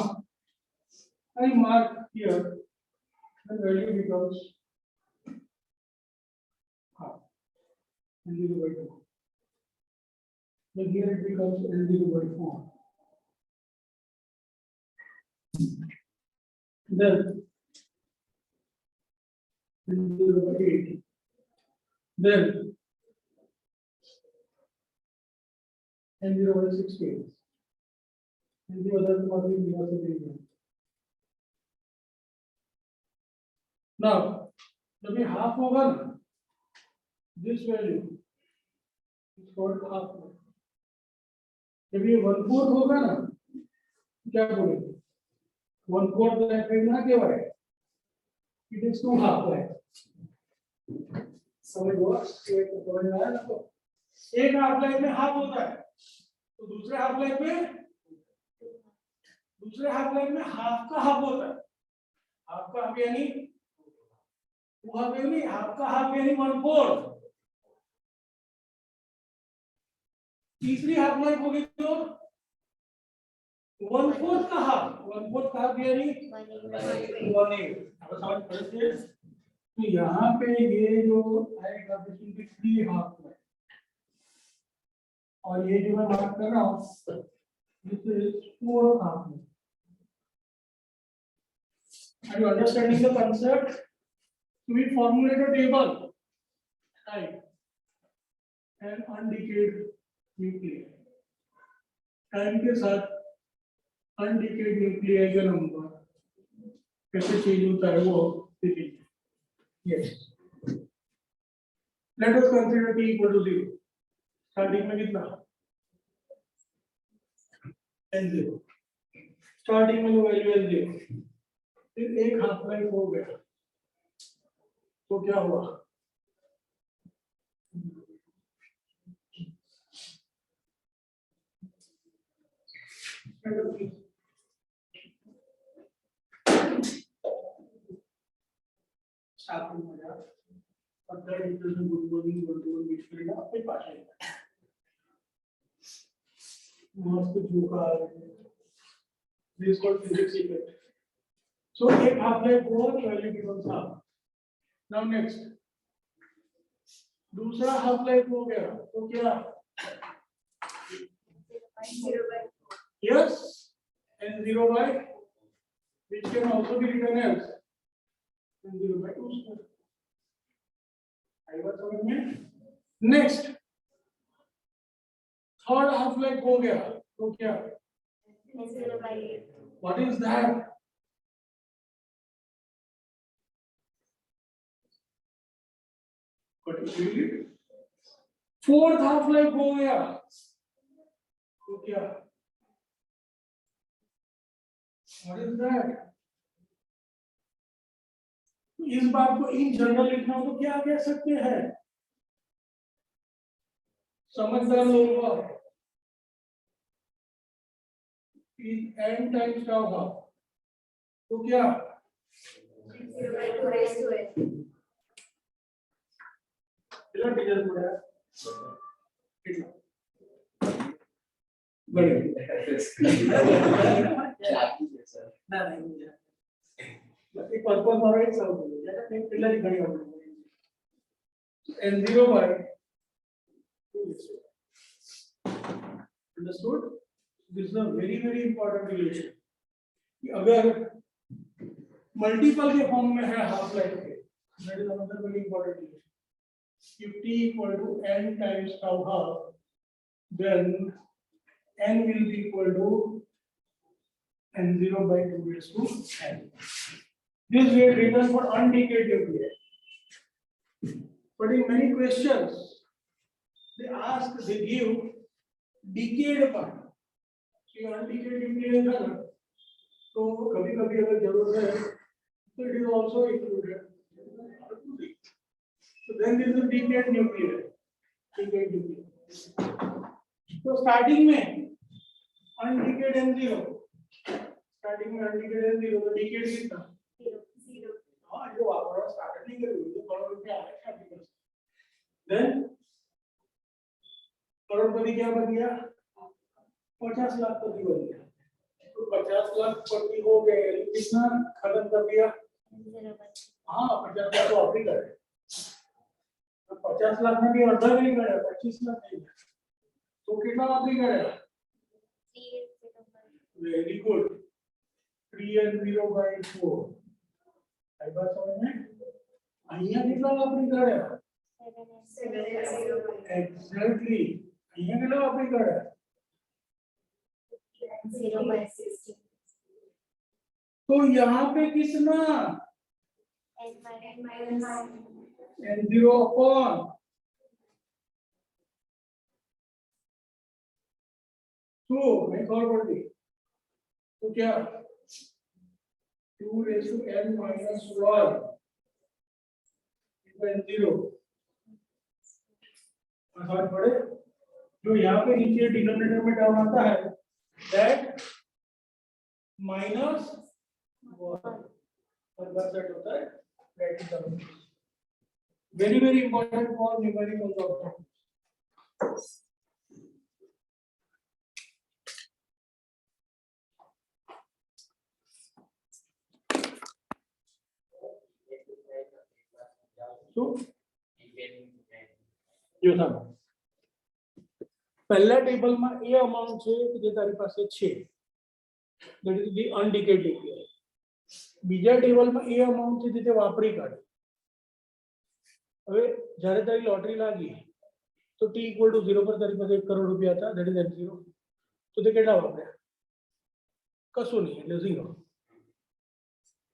I mark here the value becomes half n0 by 2. Then here it becomes n0 by 4. Then n0 by 8. Then n0 by 16. And the other one is velocity. Now, जब ये half होगा ना, this value is called half. जब ये 1/4 होगा ना, क्या बोलेंगे? 1/4 लाइफ ना क्या है? It is 2 half life. समझ लो, एक समझ में आया ना तो? एक half life में half होता है, तो दूसरे half life में half का half होता है. Half का half यानी half का half यानी 1/4. तीसरी हाफ लाइफ होगी तो 1/4 का हाफ यानी 1/8. अब समझ पड़े तो यहाँ पे ये जो आएगा इसकी 3 हाफ लाइफ, और ये जो मैं बात कर रहा हूँ this is 4 half life. Are you understanding the concept? So we formulate a table, right? An undecayed nuclei. Time के साथ अनडिकेड न्यूक्लियाई का नंबर कैसे चेंज होता है वो देखेंगे. Yes, let us consider t equal to 0. Starting में कितना n0, स्टार्टिंग में जो वैल्यू n0, फिर एक हाफ लाइफ हो गया तो क्या हुआ? स्टार्टिंग में जा अगर इंटरनेट गुड बीच करेगा अपने पास आएगा मस्त जोका. This called physics effect. So एक हाफ लाइफ हुआ तो value becomes half. Now next दूसरा हाफ लाइफ हो गया तो क्या? Yes, n0 by which can also be written as n0 by 2 square. आई बात समझ में? नेक्स्ट थर्ड हाफ लाइफ हो गया तो क्या? What is that? What is it? Fourth half life हो गया तो क्या? What is that? इस बात को इन जनरल लिखना हो तो क्या कह सकते हैं? समझदार लोग n टाइम्स का होगा तो क्या? n0 by 2. Understood? This is a very important relation. कि अगर मल्टीपल के फॉर्म में है हाफ लाइफ के, that is another very important relation. If t equal to n times tau half, then n will be equal to n0 by 2 raised to n. This we have written for undecayed nuclei. But in many questions, they give decayed part. So ये undecayed nuclei था ना, तो कभी-कभी अगर जरूरत है, तो it is also included. So then there is a decayed nuclei. Decayed nuclei. तो starting में undecayed N0, starting में undecayed N0, तो decayed कितना? हाँ, जो आप स्टार्ट नहीं करोगे, तो करोड़पति आएगा क्या? Then करोड़पति क्या बन गया? 50 लाख पति बन गया। तो 50 लाख पति हो गए, कितना खत्म कर दिया? हाँ, 50 लाख तो आप ही करे। तो 50 लाख में भी अर्धा नहीं करे, 25 लाख नहीं करे। तो कितना आप ही करे? Very good. 3 and 0 by 4. आई बात समझ में? અહીંયા કેટલા વાપરી કાઢ્યા? Exactly. અહીંયા કેટલા વાપરી કાઢ્યા? तो यहाँ पे कितना? N0 upon टू नहीं खबर पड़ती तो क्या 2 raised to n minus 1 N0 समझ पड़े? जो यहाँ पे नीचे डिनोमिनेटर में टर्म आता है that minus 1 और बस सेट होता है that is the very important for numerical problem. तो जो था पहला टेबल में ए अमाउंट છે કે જે તારી પાસે છે that is the undecayed nuclei બીજા ટેબલ માં એ અમાઉન્ટ છે જે તે વાપરી કાઢે હવે જ્યારે તારી લોટરી લાગી તો t = 0 પર તારી પાસે 1 કરોડ રૂપિયા હતા that is n0 તો તે કેટલા વાપર્યા કશું નહીં એટલે 0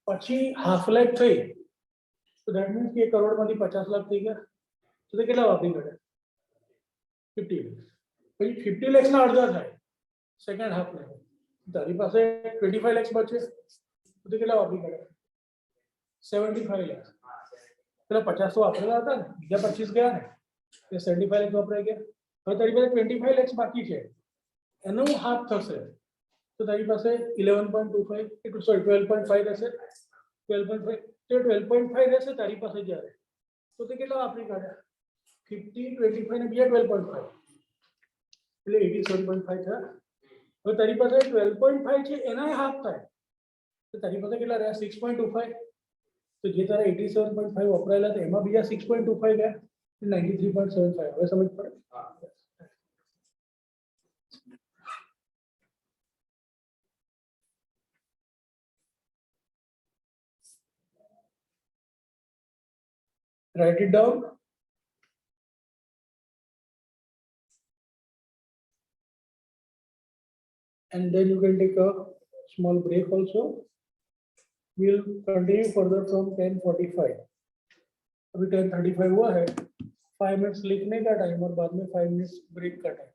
પછી હાફ લાઈફ થઈ तो that means कि 1 करोड़ માંથી 50 लाख થઈ ગયા તો તે કેટલા વાપરી કાઢે 50 lakhs પછી 50 lakhs ના અડધા થાય સેકન્ડ હાફ ને તારી પાસે 25 lakhs બચે તો તે કેટલા વાપરી કાઢે 75 lakhs પેલા 50 તો વાપરેલા હતા ને બીજા 25 ગયા ને તે 75 lakhs વાપરાઈ ગયા હવે તારી પાસે 25 lakhs બાકી છે એનો હાફ થશે તો તારી પાસે 11.25 સોરી 12.5 રહેશે 12.5 तो 12.5 રહેશે તારી પાસે જ્યારે તો તે કેટલા વાપરી કાઢ્યા 50 25 ને બીજા 12.5 એટલે 87.5 થયા હવે તારી પાસે 12.5 છે એના હાફ થાય તો તારી પાસે કેટલા રહ્યા 6.25 તો જે તારા 87.5 વપરાયેલા હતા એમાં બીજા 6.25 ગયા 93.75 હવે સમજ પડે Write it down. And then you can take a small break also. We'll continue further from 10:45. अभी 10:35 हुआ है 5 minutes लिखने का टाइम और बाद में 5 minutes ब्रेक का time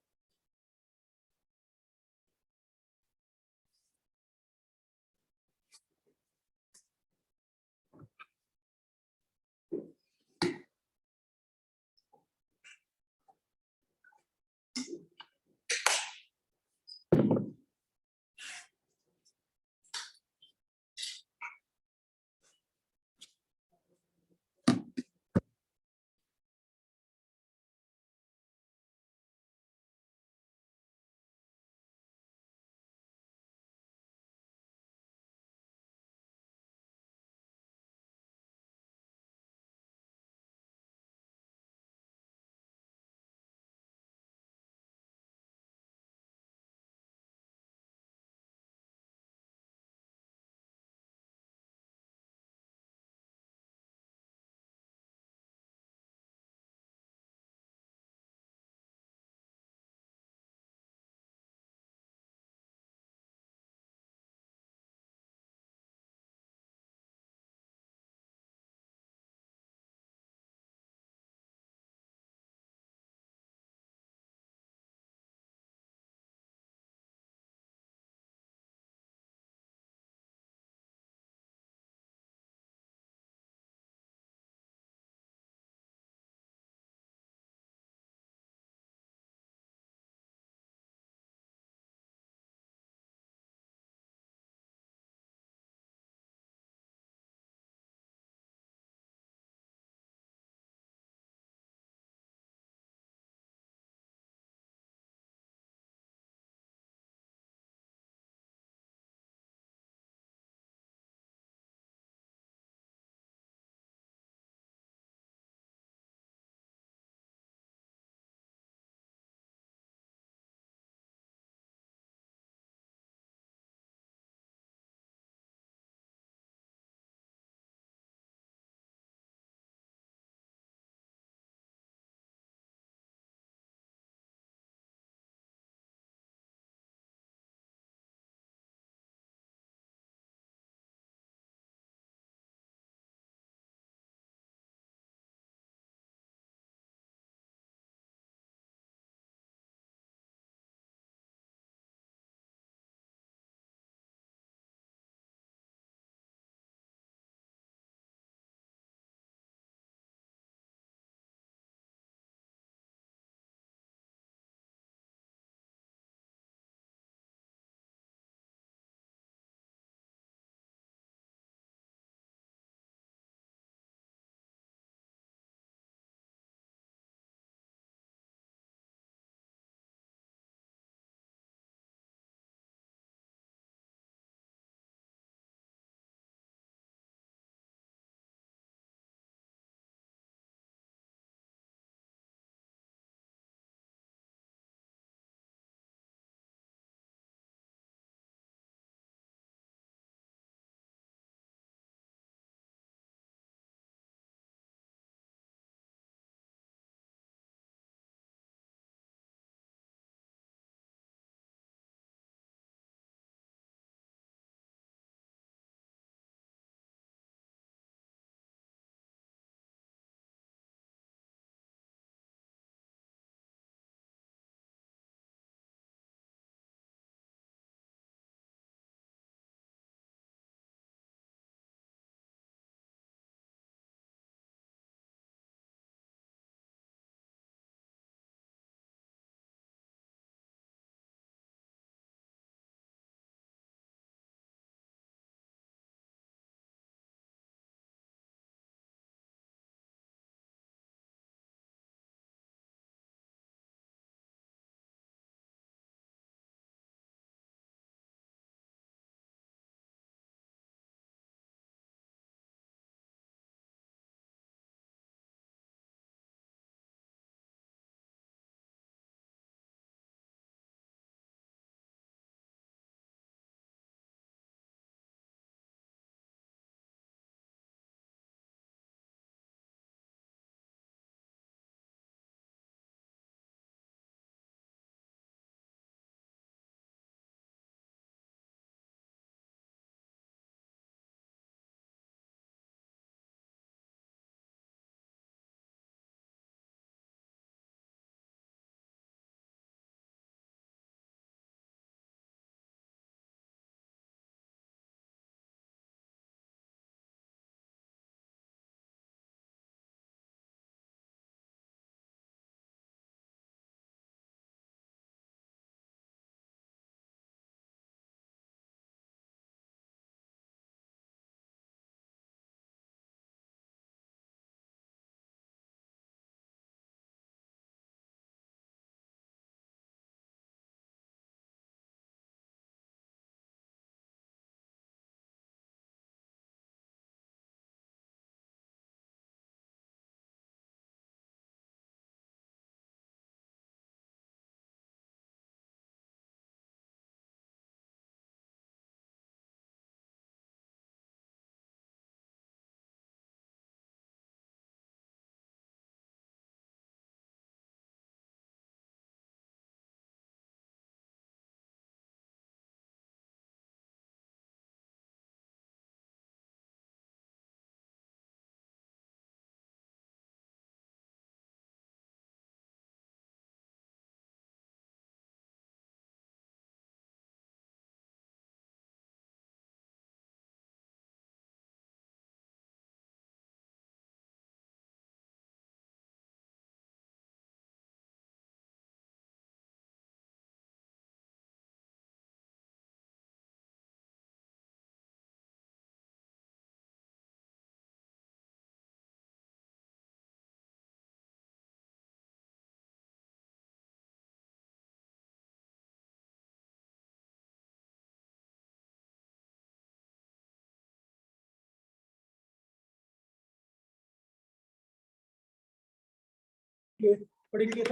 Okay. But in case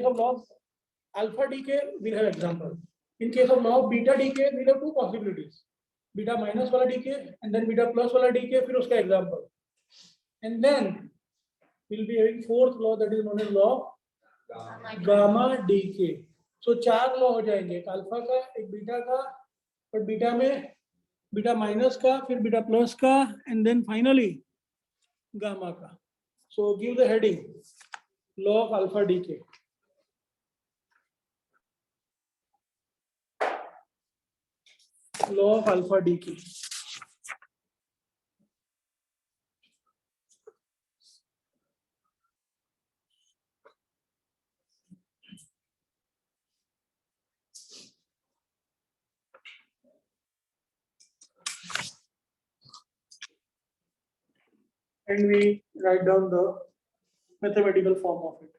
of log alpha decay, we'll have example. In case of log beta decay, we'll have two possibilities. Beta minus wala decay and then beta plus wala decay, फिर उसका example. And then we'll be having fourth law, that is known as law gamma decay. So चार law हो जाएंगे, एक alpha का, एक beta का, और बीटा में बीटा माइनस का, फिर बीटा प्लस का, एंड देन फाइनली गामा का. So give the heading law of alpha decay. Law of alpha decay. And we write down the mathematical form of it.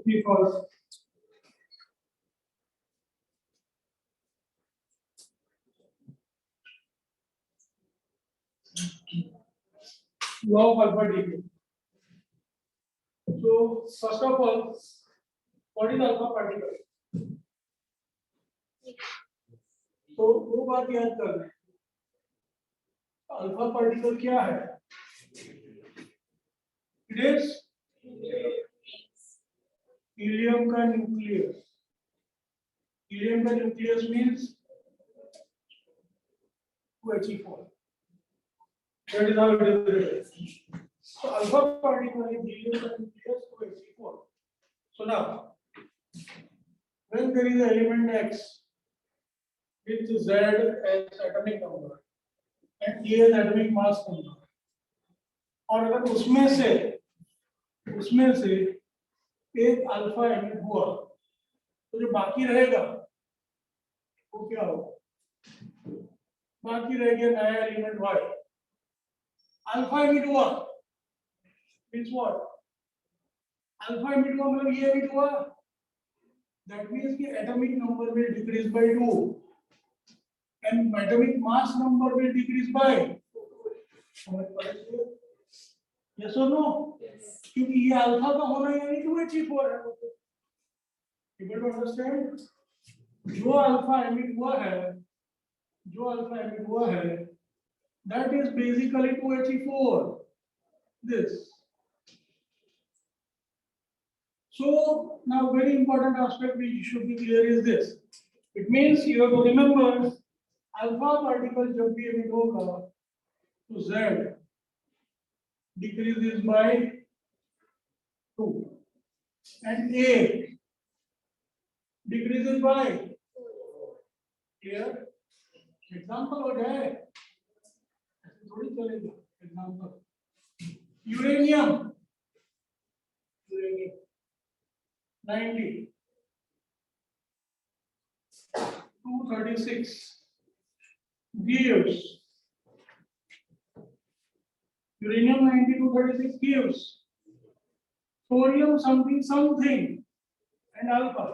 Because law of alpha decay. So first of all, what is alpha particle? तो वो बात याद करना है. Alpha particle क्या है? It is helium का nucleus. Helium का nucleus means 2He4. That is how it is written. So alpha particle is helium का nucleus 2He4. So now, when there is an element X with Z as atomic number and E as atomic mass number, और अगर उसमें से एक alpha emit हुआ, तो जो बाकी रहेगा वो क्या होगा? बाकी रह गया नया एलिमेंट Y. अल्फा एमिट हुआ means what? अल्फा एमिट हुआ मतलब ये एमिट हुआ, that means कि atomic number will decrease by 2 and atomic mass number will decrease by. Yes or no? Yes. क्योंकि ये अल्फा का होना यानी 2He4 है. Able to understand? जो अल्फा एमिट हुआ है, that is basically 2He4. This. So now very important aspect which should be clear is this. It means you have to remember alpha particle जब भी emit होगा तो Z decreases by 2 and A decreases by. Clear? Example हो जाए, ऐसे थोड़ी चलेगा. Example. Uranium 90, 236 gives. Uranium 90, 236 gives thorium something and alpha.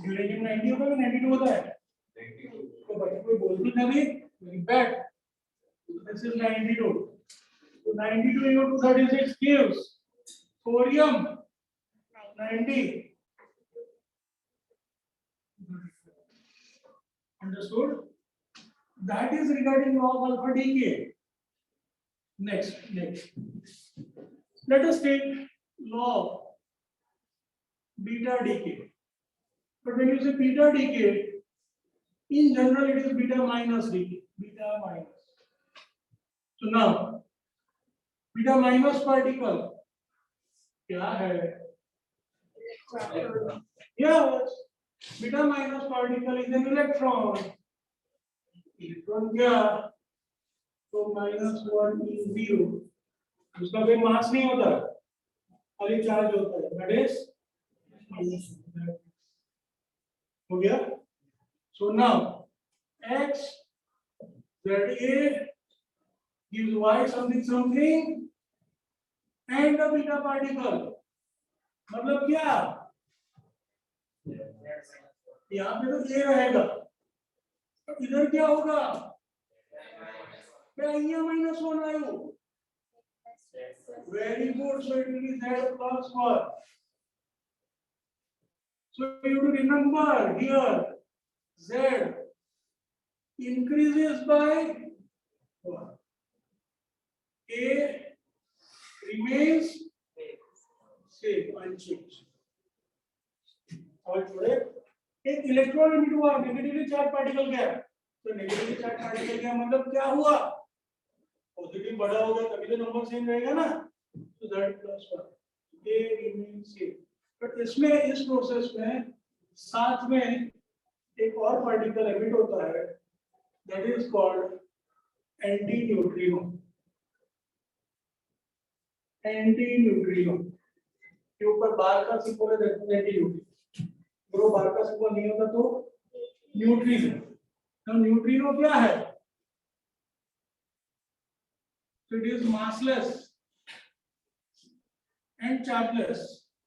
Uranium 90 होगा कि 92 होता है? 92. तो भाई कोई बोल भी नहीं, very bad. This is 92. So 92 into 236 gives thorium 90. Understood? That is regarding law of alpha decay. Next. Let us take law of beta decay. But when you say beta decay, in general it is beta minus decay. Beta minus. So now beta minus particle क्या है? Yes, beta minus particle is an electron. Electron क्या? तो -1 is 0. उसका कोई मास नहीं होता, खाली charge होता है. That is -1. हो गया? So now x ZA gives y something something and the beta particle. मतलब क्या? यहाँ पे तो ये रहेगा, इधर क्या होगा? क्या ये -1 आयु? Very good. So it will be Z plus 1. So you have to remember here Z increases by 1. A remains same, unchanged. और थोड़े एक इलेक्ट्रॉन एमिट हुआ, नेगेटिवली चार्ज पार्टिकल गया, तो नेगेटिवली चार्ज पार्टिकल गया मतलब क्या हुआ? पॉजिटिव बड़ा होगा तभी तो नंबर सेम रहेगा ना. तो Z plus 1 A remains same. But इसमें इस प्रोसेस में साथ में एक और पार्टिकल एमिट होता है, that is called anti neutrino. Anti neutrino के ऊपर बार का सिंबल है, दैट इज एंटी न्यूट्रिनो. अगर वो बार का सिंबल नहीं होता तो न्यूट्रिनो. तो न्यूट्रिनो क्या है? So it is massless and chargeless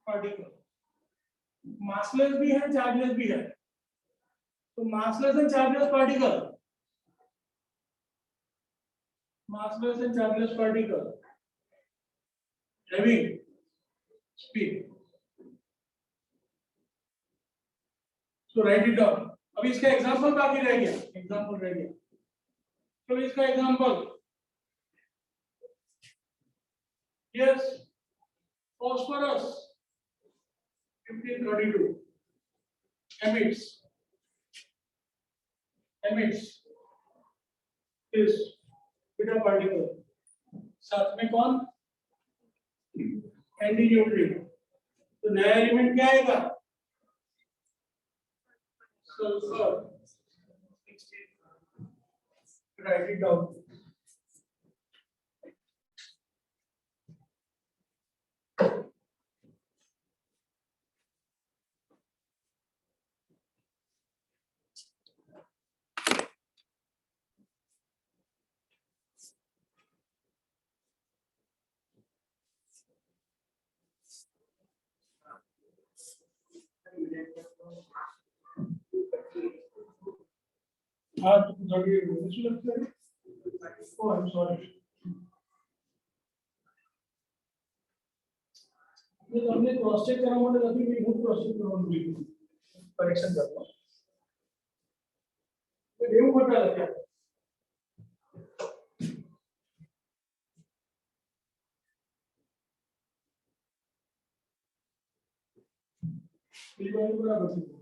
particle. Massless भी है, chargeless भी है. तो massless and chargeless particle, massless and chargeless particle having speed. So write it down. अब इसका एग्जांपल बाकी रह गया, एग्जांपल रह गया. तो इसका example, yes, phosphorus 1532 emits this beta particle. साथ में कौन? Anti neutrino. तो नया एलिमेंट क्या आएगा? सल्फर 16. Write it down. हाँ, तो थोड़ी मुझे लगता है. Oh, I'm sorry. ये हमने क्रॉस चेक करा मतलब अभी भी बहुत क्रॉस चेक करा बिल्कुल करेक्शन करता हूँ. तो डेमो बता रहा है. ये वाली बराबर है.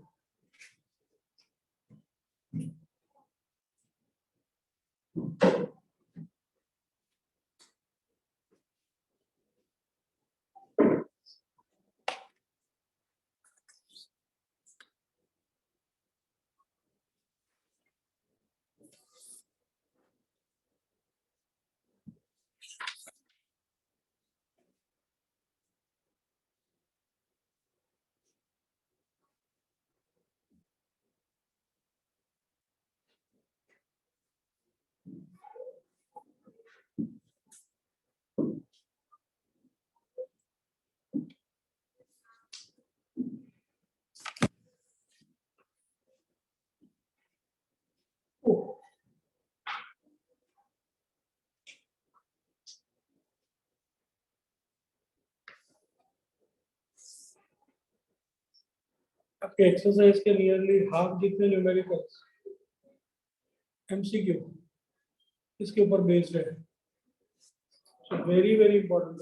आपके एक्सरसाइज के नियरली हाफ जितने न्यूमेरिकल्स एमसीक्यू इसके ऊपर बेस्ड है. So very very important.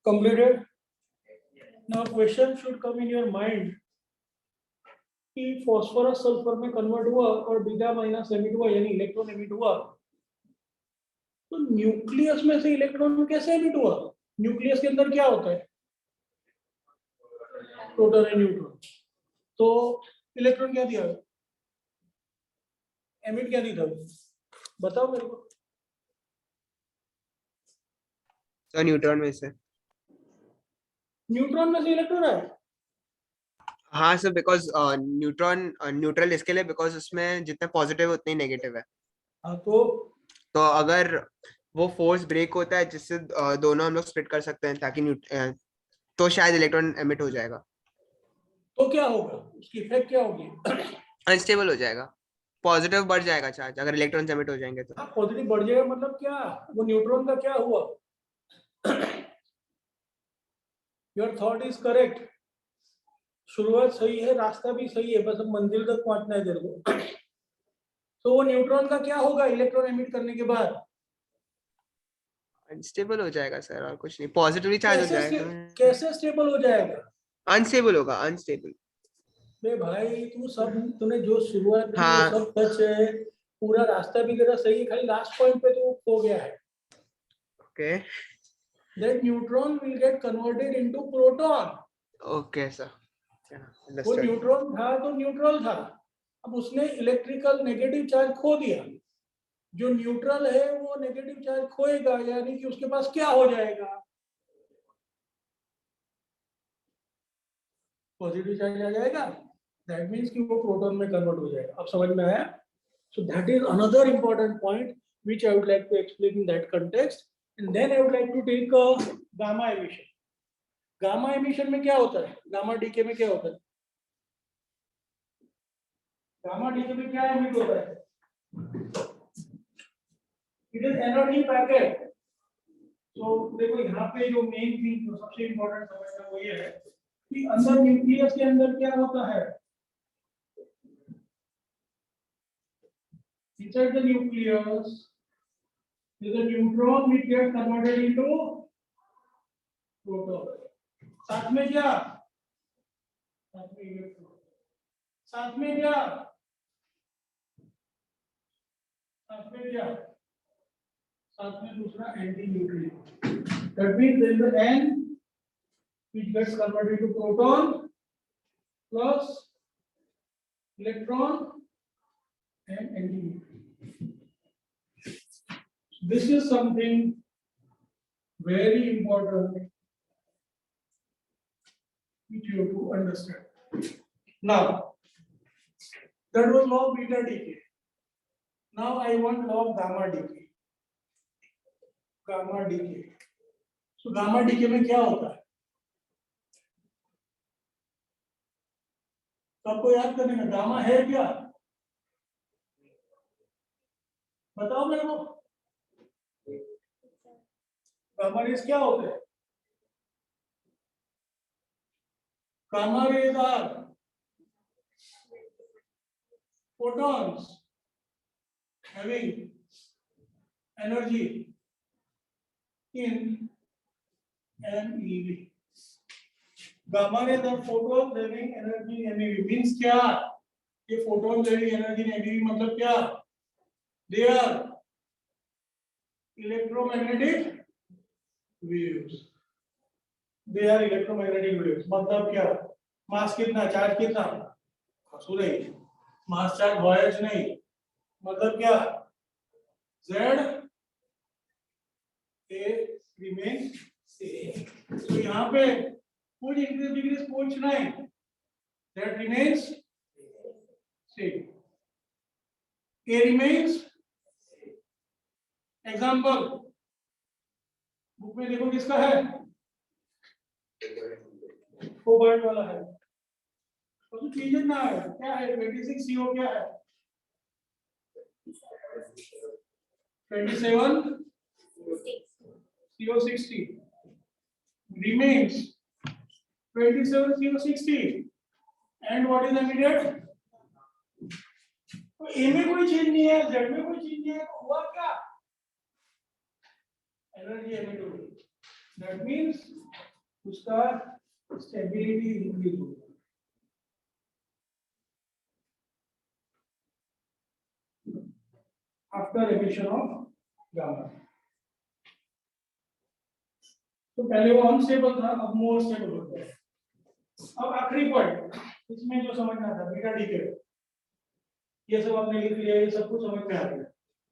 Completed. Now question should come in your mind कि फॉस्फोरस सल्फर में कन्वर्ट हुआ और बीटा माइनस एमिट हुआ यानी इलेक्ट्रॉन एमिट हुआ, तो न्यूक्लियस में से इलेक्ट्रॉन कैसे एमिट हुआ? न्यूक्लियस के अंदर क्या होता है? प्रोटॉन और न्यूट्रॉन। तो इलेक्ट्रॉन क्या दिया, एमिट क्या दी था, बताओ मेरे को।
तो न्यूट्रॉन में से,
न्यूट्रॉन में से इलेक्ट्रॉन आया।
हाँ सर, बिकॉज न्यूट्रॉन न्यूट्रल इसके लिए बिकॉज उसमें जितने पॉजिटिव है उतने ही नेगेटिव है।
हाँ
तो अगर वो फोर्स ब्रेक होता है जिससे दोनों हम लोग स्प्लिट कर सकते हैं ताकि तो शायद इलेक्ट्रॉन एमिट हो जाएगा।
तो क्या होगा, उसकी इफेक्ट क्या होगी?
अनस्टेबल हो जाएगा, पॉजिटिव बढ़ जाएगा चार्ज अगर इलेक्ट्रॉन एमिट हो जाएंगे तो।
पॉजिटिव बढ़ जाएगा मतलब क्या, वो न्यूट्रॉन का क्या हुआ? योर थॉट इज करेक्ट, शुरुआत सही है, रास्ता भी सही है, बस अब मंजिल तक पहुंचना है तेरे को। तो वो न्यूट्रॉन का क्या होगा इलेक्ट्रॉन एमिट करने के बाद?
अनस्टेबल हो जाएगा सर, और कुछ नहीं, पॉजिटिवली चार्ज हो जाएगा।
कैसे स्टेबल हो जाएगा?
अनस्टेबल होगा, अनस्टेबल।
बे भाई तू सब, तूने जो शुरुआत की
हाँ।
वो सब सच है, पूरा रास्ता भी तेरा सही है, खाली लास्ट पॉइंट पे तू खो गया है।
Okay
That neutron will get converted into proton.
Okay sir,
वो
अंडरस्टूड।
न्यूट्रॉन था तो न्यूट्रल था, अब उसने इलेक्ट्रिकल नेगेटिव चार्ज खो दिया, जो न्यूट्रल है वो नेगेटिव चार्ज खोएगा, यानी कि उसके पास क्या हो जाएगा, पॉजिटिव चार्ज आ जाएगा। दैट मींस कि वो प्रोटॉन में कन्वर्ट हो जाएगा। अब समझ में आया? So that is another important point which I would like to explain in that context, and then I would like to take gamma emission. Gamma emission में क्या होता है, गामा डीके में क्या होता है? गामा डीके में क्या एमिट होता है? It is energy packet. तो देखो यहाँ पे जो मेन थिंग, जो सबसे इंपॉर्टेंट समझना वो ये है कि अंदर न्यूक्लियस के अंदर क्या होता है। Inside the nucleus is a neutron which gets converted into proton. साथ में क्या, साथ में इलेक्ट्रॉन, साथ में क्या, साथ में क्या, साथ में दूसरा anti nucleo, that means there is an N which gets converted to proton plus electron and anti nucleo. This is something very important which you have to understand. Now, that was law of beta decay. Now I want law of gamma decay. Gamma decay. So gamma decay में क्या होता है? तो आपको याद करने का gamma है क्या? बताओ मेरे को. गामा रेज क्या होते हैं? Gamma rays are photons having energy in MeV. Gamma rays are photons having energy in MeV. Means क्या? ये photons having energy in MeV मतलब क्या? They are electromagnetic waves. They are electromagnetic waves. मतलब क्या? मास कितना, चार्ज कितना? खसू नहीं. मास charge voyage नहीं. मतलब क्या? Z A remains same. तो यहाँ पे कुछ increase decrease कुछ नहीं. That remains same. A remains. Example. Book में देखो किसका है? कोबाल्ट वाला है. तो जो चीजें ना है क्या है? 26 CO क्या है? 27 CO60 remains 27 CO60 and what is immediate? तो A में कोई चेंज नहीं है, Z में कोई चेंज नहीं है, तो हुआ क्या? एनर्जी एमिट हो गई. दैट मींस उसका स्टेबिलिटी इंक्रीज हो गया. After emission of gamma. तो पहले वो अनस्टेबल था, अब मोर स्टेबल हो गया. अब आखिरी पॉइंट इसमें जो समझना था बीटा डीके, ये सब आपने लिख लिया, ये सब कुछ समझ में आ गया.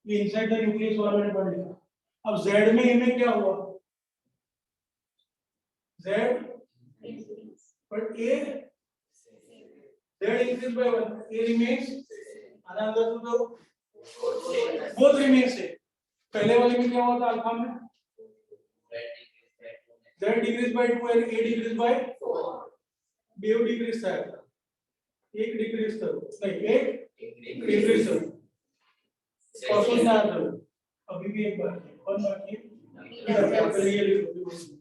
ये इनसाइड द न्यूक्लियस वाला मैंने पढ़ लिया. अब Z में इनमें क्या हुआ? Z but A Z increased by 1, A remains another to the both remains same. पहले वाले में क्या हुआ था अल्फा में? Z decreased by 2 and A decreased by 4. बेव डिक्रीज था, एक डिक्रीज था नहीं, एक डिक्रीज था. क्वेश्चन ना था. अभी भी एक बार कौन बाकी है? पहले ये लिख दो.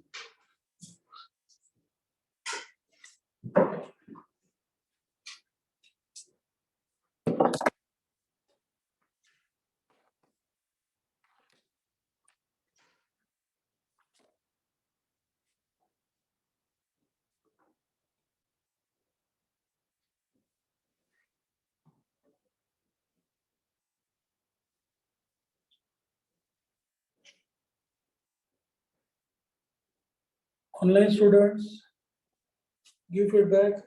Online students, give feedback.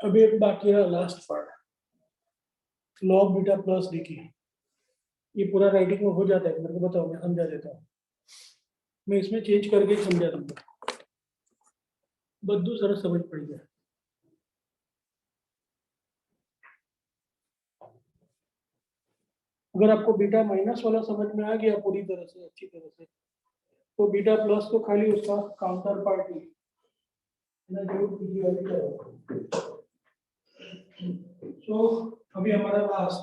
अभी एक बाकी है last part, log beta plus D की। ये पूरा राइटिंग में हो जाता है, मेरे को बताओ, मैं समझा देता हूँ। मैं इसमें चेंज करके समझा दूंगा, बद्दू जरा समझ पड़ गया। अगर आपको बीटा माइनस वाला समझ में आ गया पूरी तरह से, अच्छी तरह से, तो बीटा प्लस तो खाली उसका काउंटर पार्ट ही जरूर कीजिए। सो अभी हमारा लास्ट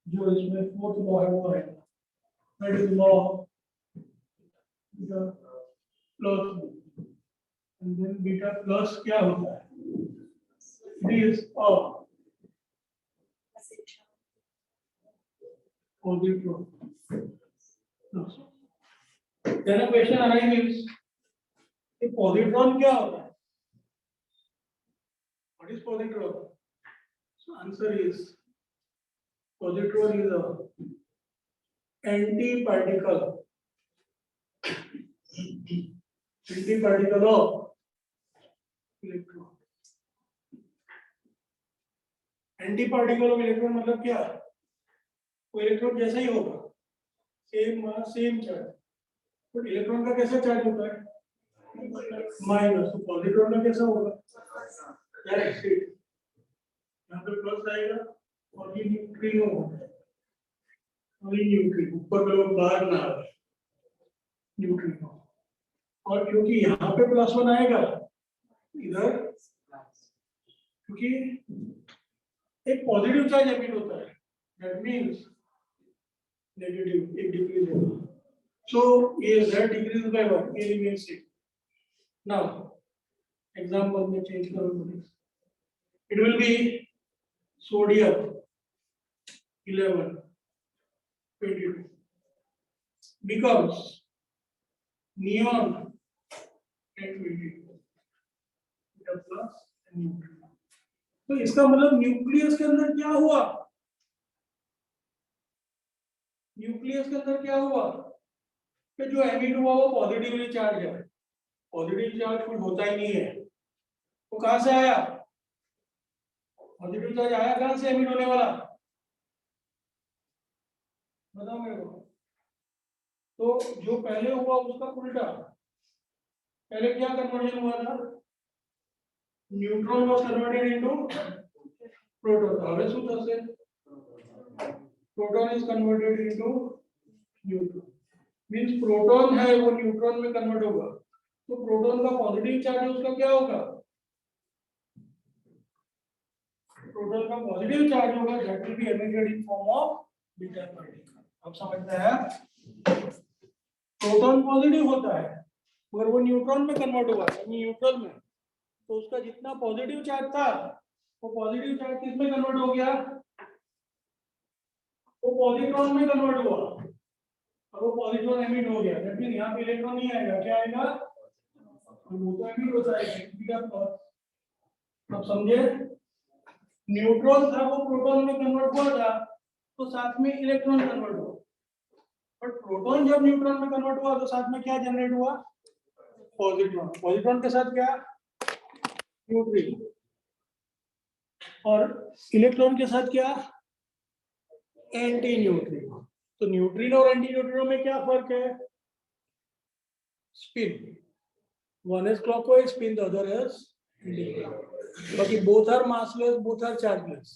जो इसमें फोर्थ लॉ है वो है, that is law beta plus, and then beta plus क्या होता है, it is a positron. Then a question arises, कि positron क्या होता है? What is positron? So answer is, positron is a anti-particle of electron. Anti-particle of electron मतलब क्या? वो इलेक्ट्रॉन जैसा ही होगा, same mass same charge, but electron का कैसा चार्ज होता है, माइनस। तो पॉजिट्रॉन का कैसा होगा, डायरेक्ट, यहाँ पे प्लस आएगा और ये न्यूट्रिनो होगा, और ये न्यूट्रिनो ऊपर के लोग बाहर ना आए, न्यूट्रिनो। और क्योंकि यहाँ पे प्लस वन आएगा इधर, क्योंकि एक पॉजिटिव चार्ज एमिट होता है, दैट मींस नेगेटिव एक डिक्रीज होगा। सो ये z डिक्रीज बाय 1, ये रिमेंस सेम। नाउ एग्जांपल में चेंज करो, it will be sodium 11 22 becomes neon 10 22 plus neutron. तो इसका मतलब न्यूक्लियस के अंदर क्या हुआ, न्यूक्लियस के अंदर क्या हुआ कि जो एमिट हुआ वो पॉजिटिवली चार्ज है। पॉजिटिव चार्ज कुछ होता ही नहीं है, वो कहां से आया, पॉजिटिव चार्ज आया कहां से एमिट होने वाला, बताओ मेरे को। तो जो पहले हुआ उसका उल्टा, पहले क्या कन्वर्जन हुआ था, neutron was converted into proton. हमें सूत्र से proton is converted into neutron, means proton है वो न्यूट्रॉन में कन्वर्ट होगा, तो प्रोटॉन का पॉजिटिव चार्ज है उसका क्या होगा, प्रोटॉन का पॉजिटिव चार्ज होगा, that will be emitted in form of beta particle. अब समझते हैं, प्रोटॉन पॉजिटिव होता है मगर वो न्यूट्रॉन में कन्वर्ट हुआ, न्यूट्रल में, तो उसका जितना पॉजिटिव चार्ज था वो पॉजिटिव चार्ज किस में कन्वर्ट हो गया, वो पॉजिट्रॉन में कन्वर्ट हुआ, और वो पॉजिट्रॉन एमिट हो गया, दैट मींस यहां पे इलेक्ट्रॉन नहीं आएगा, क्या आएगा, वो तो एमिट होता है। अब समझे, न्यूट्रॉन था वो प्रोटॉन में कन्वर्ट हुआ था, तो साथ में इलेक्ट्रॉन कन्वर्ट हुआ, बट प्रोटॉन जब न्यूट्रॉन में कन्वर्ट हुआ तो साथ में क्या जनरेट हुआ, पॉजिट्रॉन। पॉजिट्रॉन के साथ क्या, न्यूट्रिनो, और इलेक्ट्रॉन के साथ क्या, एंटी न्यूट्रिनो। तो न्यूट्रिनो और एंटी न्यूट्रिनो में क्या फर्क है, spin, one is clockwise spin, the other is anti. बाकी both are massless, both are chargeless,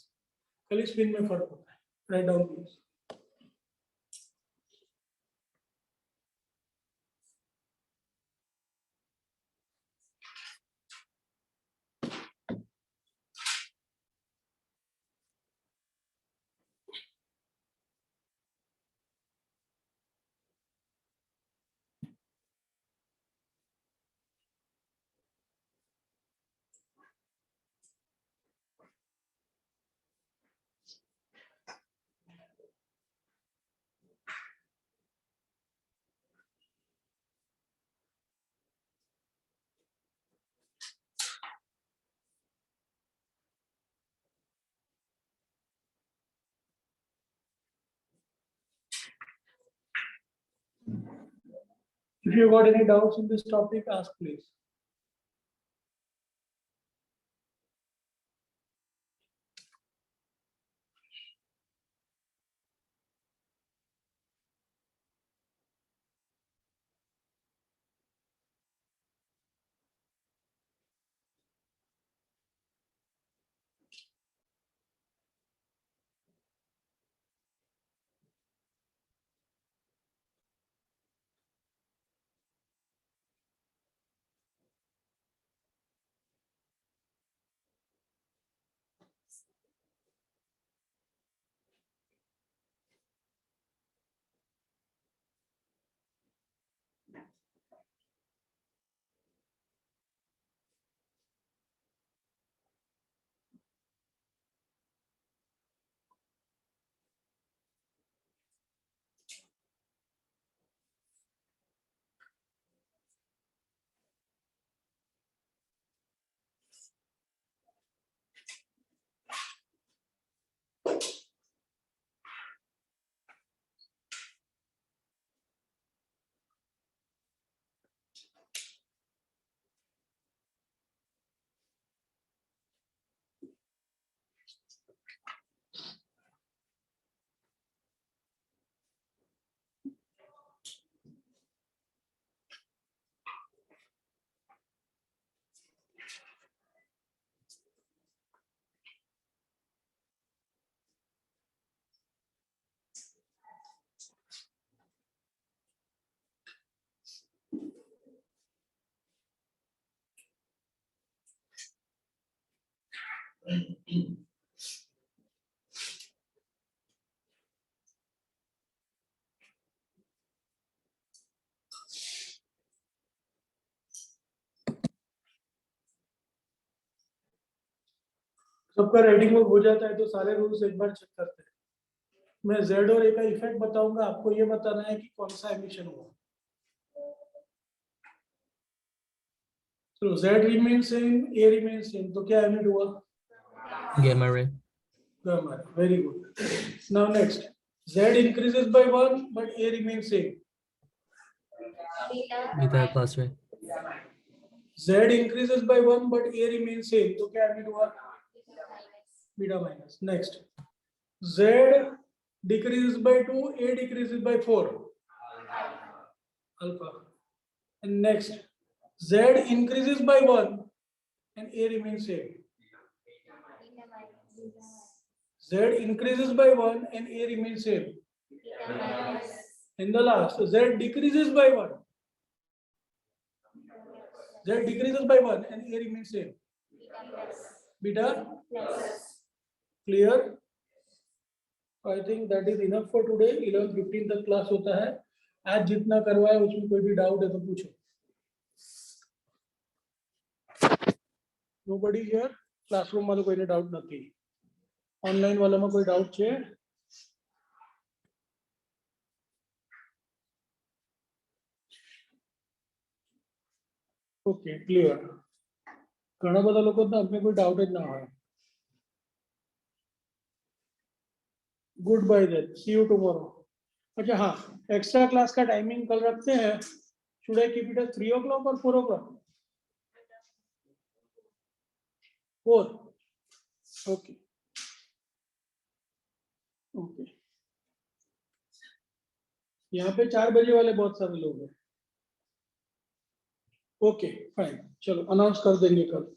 खाली स्पिन में फर्क होता है। Write down please. If you got any doubts in this topic, ask please. सबका राइटिंग वर्क हो जाता है तो सारे रूल्स एक बार चेक करते हैं। मैं Z और A का इफेक्ट बताऊंगा, आपको ये बताना है कि कौन सा एमिशन हुआ। तो Z remains same, A remains same, तो क्या एमिट हुआ?
Gamma ray.
Gamma ray. Very good. Now next, Z increases by 1 but A remains same.
Beta class ray.
Z increases by 1 but A remains same, तो क्या emit हुआ? Beta minus. Next, Z decreases by 2, A decreases by 4. Alpha. And next, Z increases by 1 and A remains same. Z increases by 1 and A remains same. And the last, Z decreases by 1. Z decreases by 1 and A remains same. Beta? Clear? I think that is enough for today. 11:15 तक class होता है। आज जितना करवाए उसमें कोई भी doubt है तो पूछो। Nobody here? क्लासरूम में कोई डाउट नहीं। ऑनलाइन वाला में कोई डाउट है? Okay, clear. घना बधा लोगों ने अपने कोई डाउट ना हो। Good bye then, see you tomorrow. अच्छा हाँ, एक्स्ट्रा क्लास का टाइमिंग कल रखते हैं। Should I keep it at 3 o'clock और 4 o'clock? 4। Okay okay. यहाँ पे 4 बजे वाले बहुत सारे लोग हैं। ओके फाइन, चलो अनाउंस कर देंगे कल।